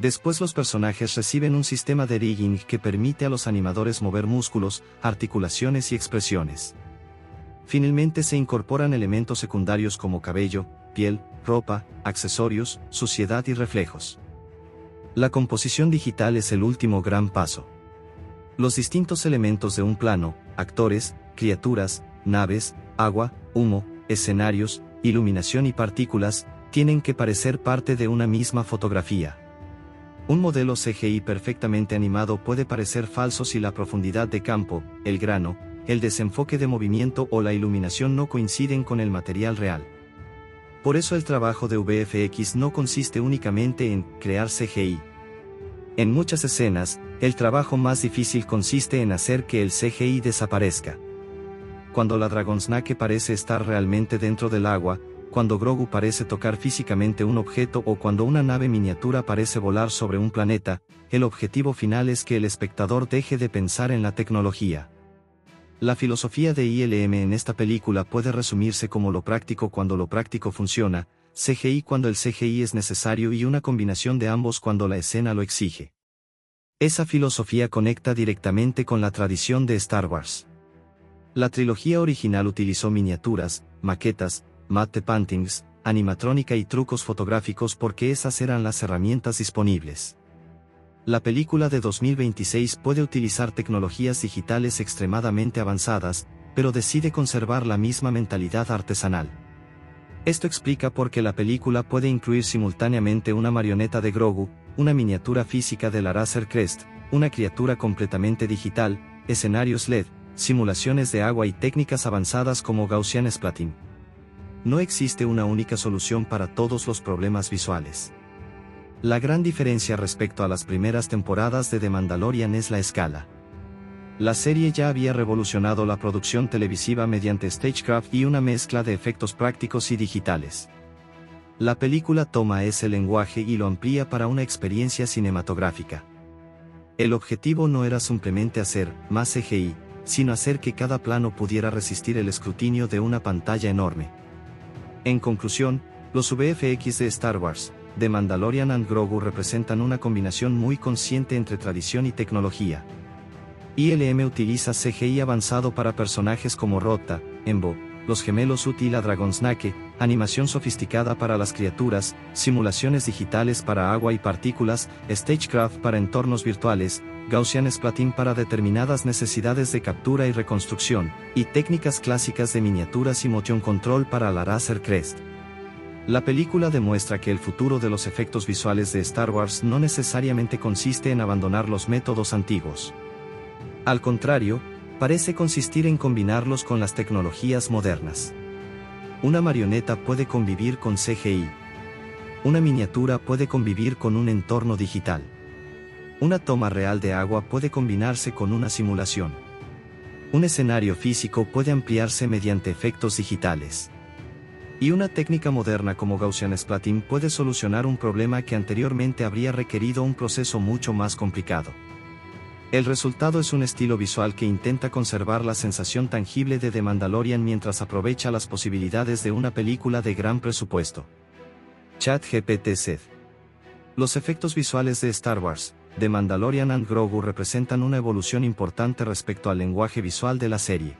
Después los personajes reciben un sistema de rigging que permite a los animadores mover músculos, articulaciones y expresiones. Finalmente se incorporan elementos secundarios como cabello, piel, ropa, accesorios, suciedad y reflejos. La composición digital es el último gran paso. Los distintos elementos de un plano, actores, criaturas, naves, agua, humo, escenarios, iluminación y partículas, tienen que parecer parte de una misma fotografía. Un modelo CGI perfectamente animado puede parecer falso si la profundidad de campo, el grano, el desenfoque de movimiento o la iluminación no coinciden con el material real. Por eso el trabajo de VFX no consiste únicamente en crear CGI. En muchas escenas, el trabajo más difícil consiste en hacer que el CGI desaparezca. Cuando la Dragonsnake parece estar realmente dentro del agua, cuando Grogu parece tocar físicamente un objeto o cuando una nave miniatura parece volar sobre un planeta, el objetivo final es que el espectador deje de pensar en la tecnología. La filosofía de ILM en esta película puede resumirse como lo práctico cuando lo práctico funciona, CGI cuando el CGI es necesario y una combinación de ambos cuando la escena lo exige. Esa filosofía conecta directamente con la tradición de Star Wars. La trilogía original utilizó miniaturas, maquetas, matte paintings, animatrónica y trucos fotográficos porque esas eran las herramientas disponibles. La película de 2026 puede utilizar tecnologías digitales extremadamente avanzadas, pero decide conservar la misma mentalidad artesanal. Esto explica por qué la película puede incluir simultáneamente una marioneta de Grogu, una miniatura física de la Razor Crest, una criatura completamente digital, escenarios LED, simulaciones de agua y técnicas avanzadas como Gaussian Splatting. No existe una única solución para todos los problemas visuales. La gran diferencia respecto a las primeras temporadas de The Mandalorian es la escala. La serie ya había revolucionado la producción televisiva mediante Stagecraft y una mezcla de efectos prácticos y digitales. La película toma ese lenguaje y lo amplía para una experiencia cinematográfica. El objetivo no era simplemente hacer más CGI, sino hacer que cada plano pudiera resistir el escrutinio de una pantalla enorme. En conclusión, los VFX de Star Wars, The Mandalorian and Grogu representan una combinación muy consciente entre tradición y tecnología. ILM utiliza CGI avanzado para personajes como Rota, Embo, los gemelos Ut y la Dragonsnake, animación sofisticada para las criaturas, simulaciones digitales para agua y partículas, Stagecraft para entornos virtuales, Gaussian Splatting para determinadas necesidades de captura y reconstrucción, y técnicas clásicas de miniaturas y motion control para la Razor Crest. La película demuestra que el futuro de los efectos visuales de Star Wars no necesariamente consiste en abandonar los métodos antiguos. Al contrario, parece consistir en combinarlos con las tecnologías modernas. Una marioneta puede convivir con CGI. Una miniatura puede convivir con un entorno digital. Una toma real de agua puede combinarse con una simulación. Un escenario físico puede ampliarse mediante efectos digitales. Y una técnica moderna como Gaussian Splatting puede solucionar un problema que anteriormente habría requerido un proceso mucho más complicado. El resultado es un estilo visual que intenta conservar la sensación tangible de The Mandalorian mientras aprovecha las posibilidades de una película de gran presupuesto. ChatGPT Seth. Los efectos visuales de Star Wars, The Mandalorian and Grogu representan una evolución importante respecto al lenguaje visual de la serie.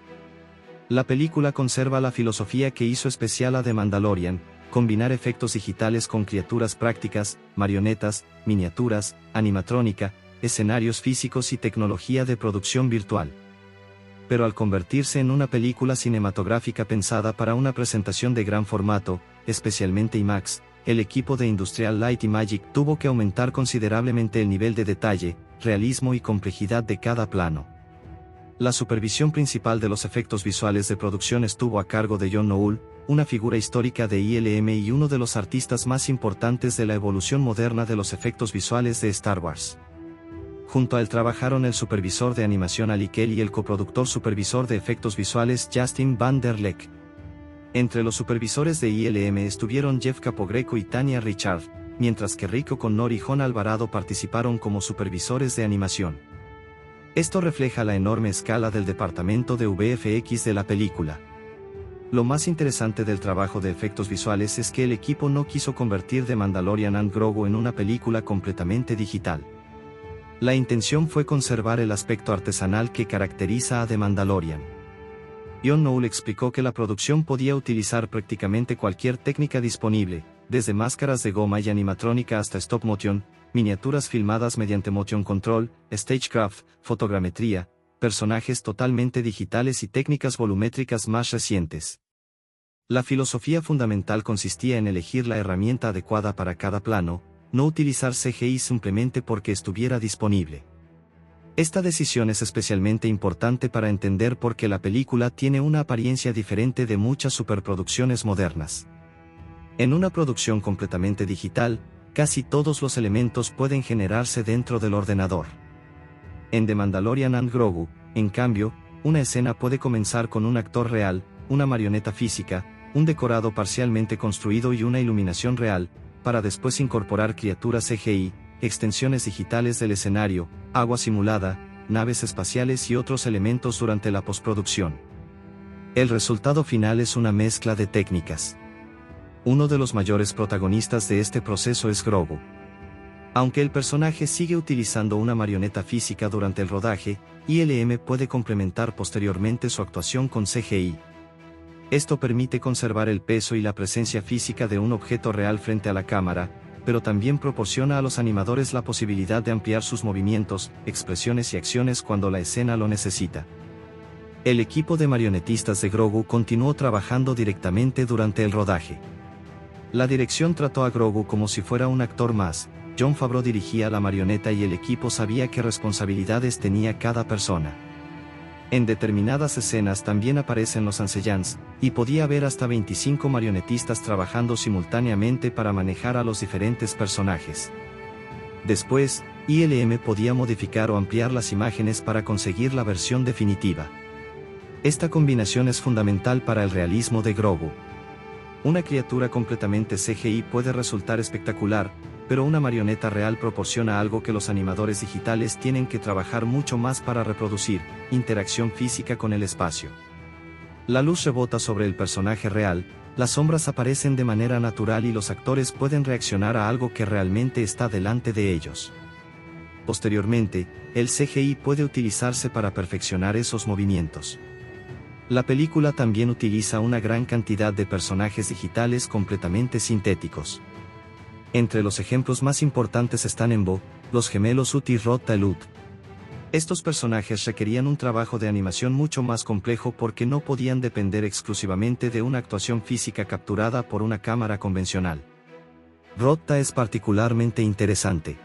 La película conserva la filosofía que hizo especial a The Mandalorian, combinar efectos digitales con criaturas prácticas, marionetas, miniaturas, animatrónica, escenarios físicos y tecnología de producción virtual. Pero al convertirse en una película cinematográfica pensada para una presentación de gran formato, especialmente IMAX, el equipo de Industrial Light y Magic tuvo que aumentar considerablemente el nivel de detalle, realismo y complejidad de cada plano. La supervisión principal de los efectos visuales de producción estuvo a cargo de John Knoll, una figura histórica de ILM y uno de los artistas más importantes de la evolución moderna de los efectos visuales de Star Wars. Junto a él trabajaron el supervisor de animación Ali Kelly y el coproductor supervisor de efectos visuales Justin Van der Leck. Entre los supervisores de ILM estuvieron Jeff Capogreco y Tania Richard, mientras que Rick O'Connor y Jon Alvarado participaron como supervisores de animación. Esto refleja la enorme escala del departamento de VFX de la película. Lo más interesante del trabajo de efectos visuales es que el equipo no quiso convertir The Mandalorian and Grogu en una película completamente digital. La intención fue conservar el aspecto artesanal que caracteriza a The Mandalorian. John Knoll explicó que la producción podía utilizar prácticamente cualquier técnica disponible, desde máscaras de goma y animatrónica hasta stop motion, miniaturas filmadas mediante motion control, stagecraft, fotogrametría, personajes totalmente digitales y técnicas volumétricas más recientes. La filosofía fundamental consistía en elegir la herramienta adecuada para cada plano, no utilizar CGI simplemente porque estuviera disponible. Esta decisión es especialmente importante para entender por qué la película tiene una apariencia diferente de muchas superproducciones modernas. En una producción completamente digital, casi todos los elementos pueden generarse dentro del ordenador. En The Mandalorian and Grogu, en cambio, una escena puede comenzar con un actor real, una marioneta física, un decorado parcialmente construido y una iluminación real, para después incorporar criaturas CGI, extensiones digitales del escenario, agua simulada, naves espaciales y otros elementos durante la postproducción. El resultado final es una mezcla de técnicas. Uno de los mayores protagonistas de este proceso es Grogu. Aunque el personaje sigue utilizando una marioneta física durante el rodaje, ILM puede complementar posteriormente su actuación con CGI. Esto permite conservar el peso y la presencia física de un objeto real frente a la cámara, pero también proporciona a los animadores la posibilidad de ampliar sus movimientos, expresiones y acciones cuando la escena lo necesita. El equipo de marionetistas de Grogu continuó trabajando directamente durante el rodaje. La dirección trató a Grogu como si fuera un actor más. Jon Favreau dirigía la marioneta y el equipo sabía qué responsabilidades tenía cada persona. En determinadas escenas también aparecen los ancellans, y podía haber hasta 25 marionetistas trabajando simultáneamente para manejar a los diferentes personajes. Después, ILM podía modificar o ampliar las imágenes para conseguir la versión definitiva. Esta combinación es fundamental para el realismo de Grogu. Una criatura completamente CGI puede resultar espectacular, pero una marioneta real proporciona algo que los animadores digitales tienen que trabajar mucho más para reproducir: interacción física con el espacio. La luz rebota sobre el personaje real, las sombras aparecen de manera natural y los actores pueden reaccionar a algo que realmente está delante de ellos. Posteriormente, el CGI puede utilizarse para perfeccionar esos movimientos. La película también utiliza una gran cantidad de personajes digitales completamente sintéticos. Entre los ejemplos más importantes están Embo, los gemelos Ut y Rod Talut. Estos personajes requerían un trabajo de animación mucho más complejo porque no podían depender exclusivamente de una actuación física capturada por una cámara convencional. Rodta es particularmente interesante.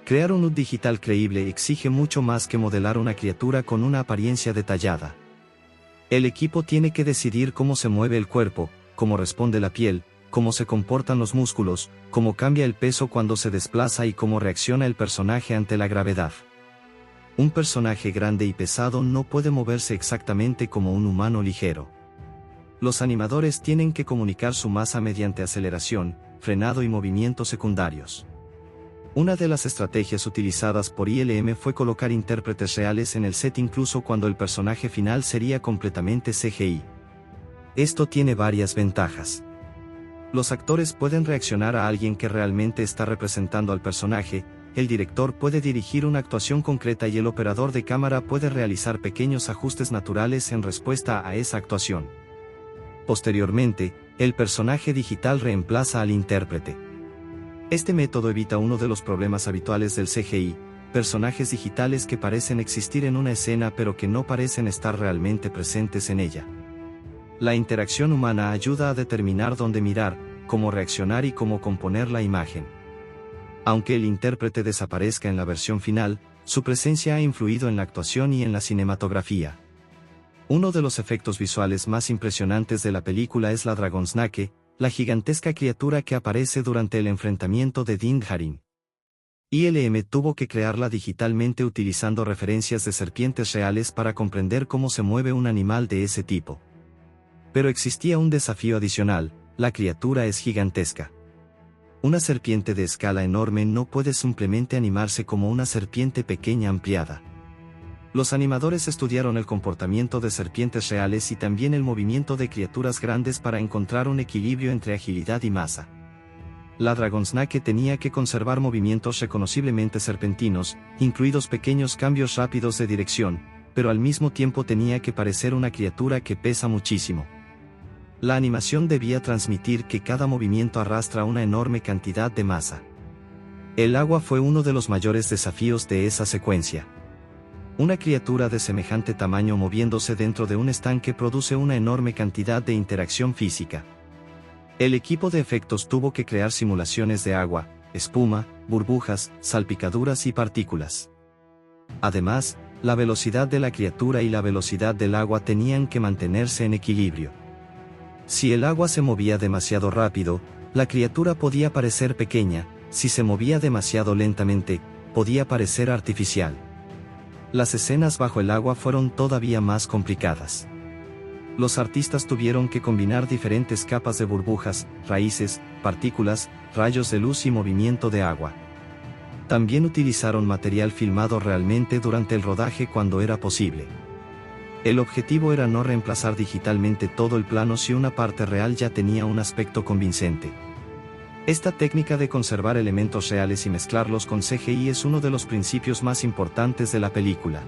Crear un Ut digital creíble exige mucho más que modelar una criatura con una apariencia detallada. El equipo tiene que decidir cómo se mueve el cuerpo, cómo responde la piel, cómo se comportan los músculos, cómo cambia el peso cuando se desplaza y cómo reacciona el personaje ante la gravedad. Un personaje grande y pesado no puede moverse exactamente como un humano ligero. Los animadores tienen que comunicar su masa mediante aceleración, frenado y movimientos secundarios. Una de las estrategias utilizadas por ILM fue colocar intérpretes reales en el set incluso cuando el personaje final sería completamente CGI. Esto tiene varias ventajas. Los actores pueden reaccionar a alguien que realmente está representando al personaje, el director puede dirigir una actuación concreta y el operador de cámara puede realizar pequeños ajustes naturales en respuesta a esa actuación. Posteriormente, el personaje digital reemplaza al intérprete. Este método evita uno de los problemas habituales del CGI: personajes digitales que parecen existir en una escena pero que no parecen estar realmente presentes en ella. La interacción humana ayuda a determinar dónde mirar, cómo reaccionar y cómo componer la imagen. Aunque el intérprete desaparezca en la versión final, su presencia ha influido en la actuación y en la cinematografía. Uno de los efectos visuales más impresionantes de la película es la Dragonsnake, la gigantesca criatura que aparece durante el enfrentamiento de Dinjarin. ILM tuvo que crearla digitalmente utilizando referencias de serpientes reales para comprender cómo se mueve un animal de ese tipo. Pero existía un desafío adicional: la criatura es gigantesca. Una serpiente de escala enorme no puede simplemente animarse como una serpiente pequeña ampliada. Los animadores estudiaron el comportamiento de serpientes reales y también el movimiento de criaturas grandes para encontrar un equilibrio entre agilidad y masa. La Dragonsnake tenía que conservar movimientos reconociblemente serpentinos, incluidos pequeños cambios rápidos de dirección, pero al mismo tiempo tenía que parecer una criatura que pesa muchísimo. La animación debía transmitir que cada movimiento arrastra una enorme cantidad de masa. El agua fue uno de los mayores desafíos de esa secuencia. Una criatura de semejante tamaño moviéndose dentro de un estanque produce una enorme cantidad de interacción física. El equipo de efectos tuvo que crear simulaciones de agua, espuma, burbujas, salpicaduras y partículas. Además, la velocidad de la criatura y la velocidad del agua tenían que mantenerse en equilibrio. Si el agua se movía demasiado rápido, la criatura podía parecer pequeña; si se movía demasiado lentamente, podía parecer artificial. Las escenas bajo el agua fueron todavía más complicadas. Los artistas tuvieron que combinar diferentes capas de burbujas, raíces, partículas, rayos de luz y movimiento de agua. También utilizaron material filmado realmente durante el rodaje cuando era posible. El objetivo era no reemplazar digitalmente todo el plano si una parte real ya tenía un aspecto convincente. Esta técnica de conservar elementos reales y mezclarlos con CGI es uno de los principios más importantes de la película.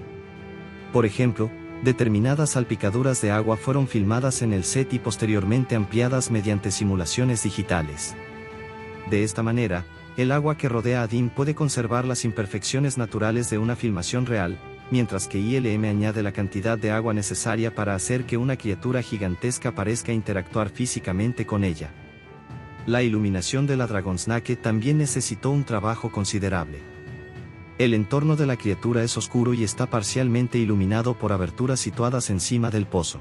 Por ejemplo, determinadas salpicaduras de agua fueron filmadas en el set y posteriormente ampliadas mediante simulaciones digitales. De esta manera, el agua que rodea a Dean puede conservar las imperfecciones naturales de una filmación real, mientras que ILM añade la cantidad de agua necesaria para hacer que una criatura gigantesca parezca interactuar físicamente con ella. La iluminación de la Dragonsnake también necesitó un trabajo considerable. El entorno de la criatura es oscuro y está parcialmente iluminado por aberturas situadas encima del pozo.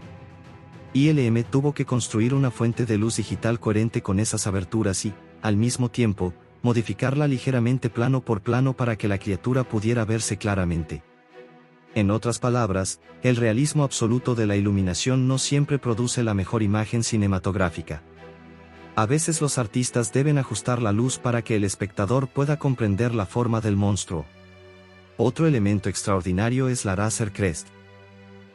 ILM tuvo que construir una fuente de luz digital coherente con esas aberturas y, al mismo tiempo, modificarla ligeramente plano por plano para que la criatura pudiera verse claramente. En otras palabras, el realismo absoluto de la iluminación no siempre produce la mejor imagen cinematográfica. A veces los artistas deben ajustar la luz para que el espectador pueda comprender la forma del monstruo. Otro elemento extraordinario es la Razor Crest.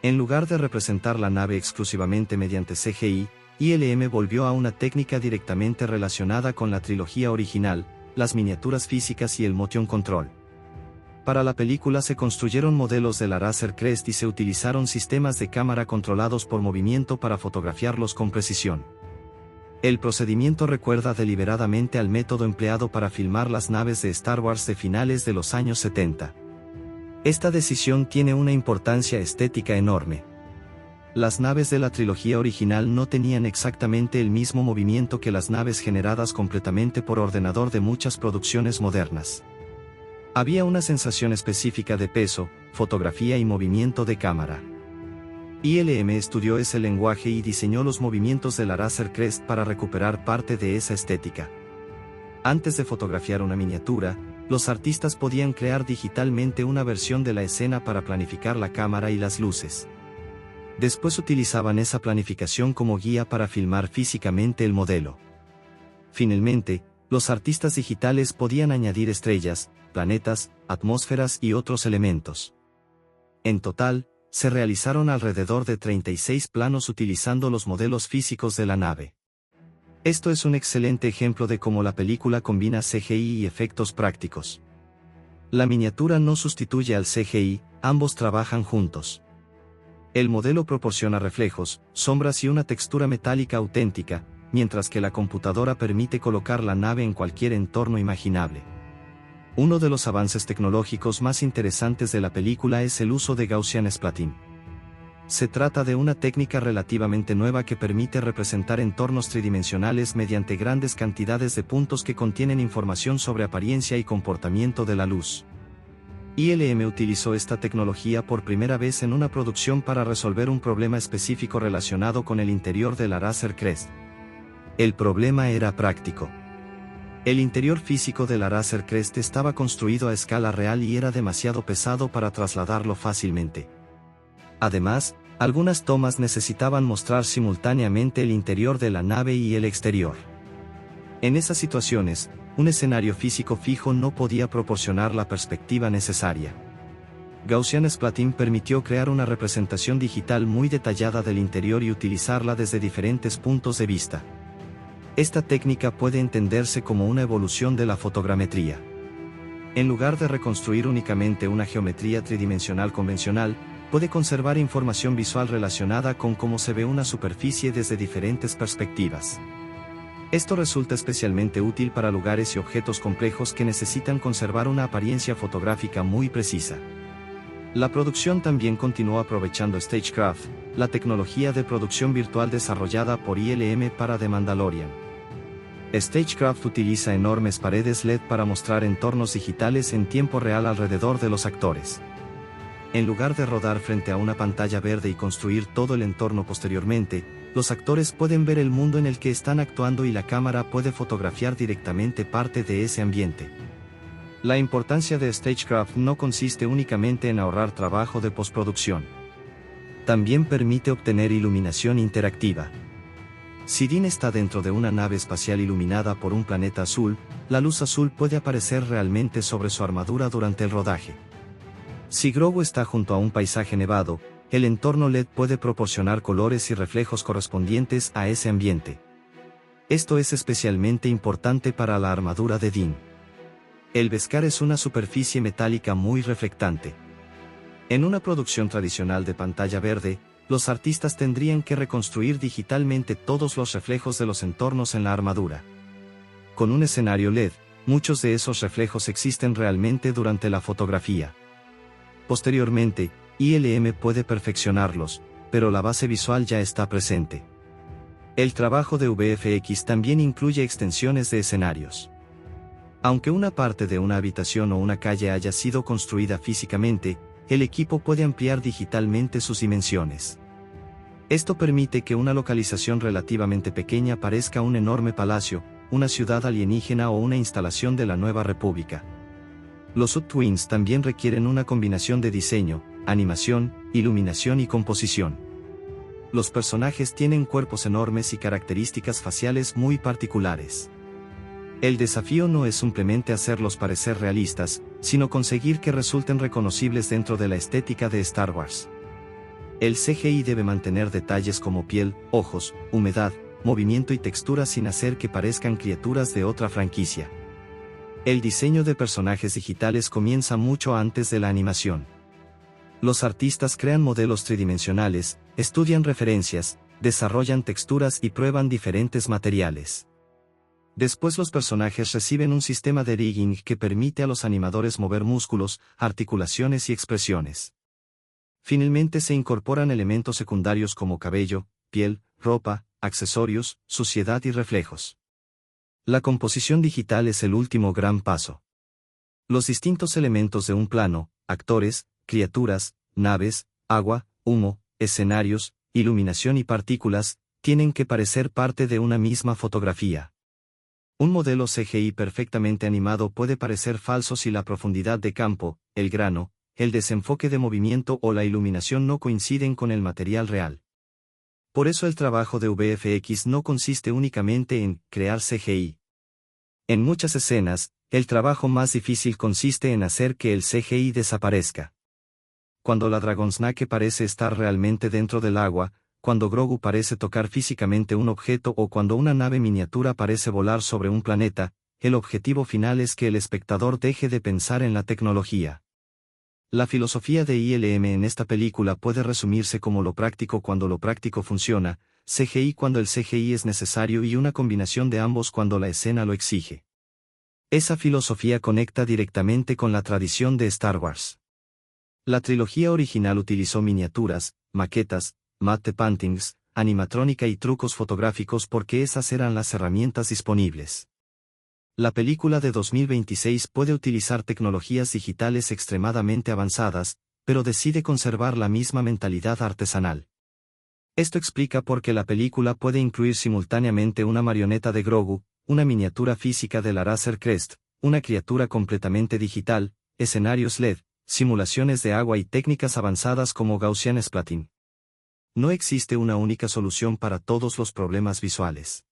En lugar de representar la nave exclusivamente mediante CGI, ILM volvió a una técnica directamente relacionada con la trilogía original, las miniaturas físicas y el motion control. Para la película se construyeron modelos de la Razor Crest y se utilizaron sistemas de cámara controlados por movimiento para fotografiarlos con precisión. El procedimiento recuerda deliberadamente al método empleado para filmar las naves de Star Wars de finales de los años 70. Esta decisión tiene una importancia estética enorme. Las naves de la trilogía original no tenían exactamente el mismo movimiento que las naves generadas completamente por ordenador de muchas producciones modernas. Había una sensación específica de peso, fotografía y movimiento de cámara. ILM estudió ese lenguaje y diseñó los movimientos de la Razor Crest para recuperar parte de esa estética. Antes de fotografiar una miniatura, los artistas podían crear digitalmente una versión de la escena para planificar la cámara y las luces. Después utilizaban esa planificación como guía para filmar físicamente el modelo. Finalmente, los artistas digitales podían añadir estrellas, planetas, atmósferas y otros elementos. En total, se realizaron alrededor de 36 planos utilizando los modelos físicos de la nave. Esto es un excelente ejemplo de cómo la película combina CGI y efectos prácticos. La miniatura no sustituye al CGI, ambos trabajan juntos. El modelo proporciona reflejos, sombras y una textura metálica auténtica, mientras que la computadora permite colocar la nave en cualquier entorno imaginable. Uno de los avances tecnológicos más interesantes de la película es el uso de Gaussian Splatting. Se trata de una técnica relativamente nueva que permite representar entornos tridimensionales mediante grandes cantidades de puntos que contienen información sobre apariencia y comportamiento de la luz. ILM utilizó esta tecnología por primera vez en una producción para resolver un problema específico relacionado con el interior de la Razor Crest. El problema era práctico. El interior físico de la Razor Crest estaba construido a escala real y era demasiado pesado para trasladarlo fácilmente. Además, algunas tomas necesitaban mostrar simultáneamente el interior de la nave y el exterior. En esas situaciones, un escenario físico fijo no podía proporcionar la perspectiva necesaria. Gaussian Splatting permitió crear una representación digital muy detallada del interior y utilizarla desde diferentes puntos de vista. Esta técnica puede entenderse como una evolución de la fotogrametría. En lugar de reconstruir únicamente una geometría tridimensional convencional, puede conservar información visual relacionada con cómo se ve una superficie desde diferentes perspectivas. Esto resulta especialmente útil para lugares y objetos complejos que necesitan conservar una apariencia fotográfica muy precisa. La producción también continuó aprovechando Stagecraft, la tecnología de producción virtual desarrollada por ILM para The Mandalorian. Stagecraft utiliza enormes paredes LED para mostrar entornos digitales en tiempo real alrededor de los actores. En lugar de rodar frente a una pantalla verde y construir todo el entorno posteriormente, los actores pueden ver el mundo en el que están actuando y la cámara puede fotografiar directamente parte de ese ambiente. La importancia de Stagecraft no consiste únicamente en ahorrar trabajo de postproducción. También permite obtener iluminación interactiva. Si Dean está dentro de una nave espacial iluminada por un planeta azul, la luz azul puede aparecer realmente sobre su armadura durante el rodaje. Si Grogu está junto a un paisaje nevado, el entorno LED puede proporcionar colores y reflejos correspondientes a ese ambiente. Esto es especialmente importante para la armadura de Dean. El Beskar es una superficie metálica muy reflectante. En una producción tradicional de pantalla verde, los artistas tendrían que reconstruir digitalmente todos los reflejos de los entornos en la armadura. Con un escenario LED, muchos de esos reflejos existen realmente durante la fotografía. Posteriormente, ILM puede perfeccionarlos, pero la base visual ya está presente. El trabajo de VFX también incluye extensiones de escenarios. Aunque una parte de una habitación o una calle haya sido construida físicamente, el equipo puede ampliar digitalmente sus dimensiones. Esto permite que una localización relativamente pequeña parezca un enorme palacio, una ciudad alienígena o una instalación de la Nueva República. Los Twins también requieren una combinación de diseño, animación, iluminación y composición. Los personajes tienen cuerpos enormes y características faciales muy particulares. El desafío no es simplemente hacerlos parecer realistas, sino conseguir que resulten reconocibles dentro de la estética de Star Wars. El CGI debe mantener detalles como piel, ojos, humedad, movimiento y textura sin hacer que parezcan criaturas de otra franquicia. El diseño de personajes digitales comienza mucho antes de la animación. Los artistas crean modelos tridimensionales, estudian referencias, desarrollan texturas y prueban diferentes materiales. Después los personajes reciben un sistema de rigging que permite a los animadores mover músculos, articulaciones y expresiones. Finalmente se incorporan elementos secundarios como cabello, piel, ropa, accesorios, suciedad y reflejos. La composición digital es el último gran paso. Los distintos elementos de un plano, actores, criaturas, naves, agua, humo, escenarios, iluminación y partículas, tienen que parecer parte de una misma fotografía. Un modelo CGI perfectamente animado puede parecer falso si la profundidad de campo, el grano, el desenfoque de movimiento o la iluminación no coinciden con el material real. Por eso el trabajo de VFX no consiste únicamente en crear CGI. En muchas escenas, el trabajo más difícil consiste en hacer que el CGI desaparezca. Cuando la Dragonsnake parece estar realmente dentro del agua, cuando Grogu parece tocar físicamente un objeto o cuando una nave miniatura parece volar sobre un planeta, el objetivo final es que el espectador deje de pensar en la tecnología. La filosofía de ILM en esta película puede resumirse como lo práctico cuando lo práctico funciona, CGI cuando el CGI es necesario y una combinación de ambos cuando la escena lo exige. Esa filosofía conecta directamente con la tradición de Star Wars. La trilogía original utilizó miniaturas, maquetas, matte paintings, animatrónica y trucos fotográficos porque esas eran las herramientas disponibles. La película de 2026 puede utilizar tecnologías digitales extremadamente avanzadas, pero decide conservar la misma mentalidad artesanal. Esto explica por qué la película puede incluir simultáneamente una marioneta de Grogu, una miniatura física de la Razor Crest, una criatura completamente digital, escenarios LED, simulaciones de agua y técnicas avanzadas como Gaussian Splatting. No existe una única solución para todos los problemas visuales.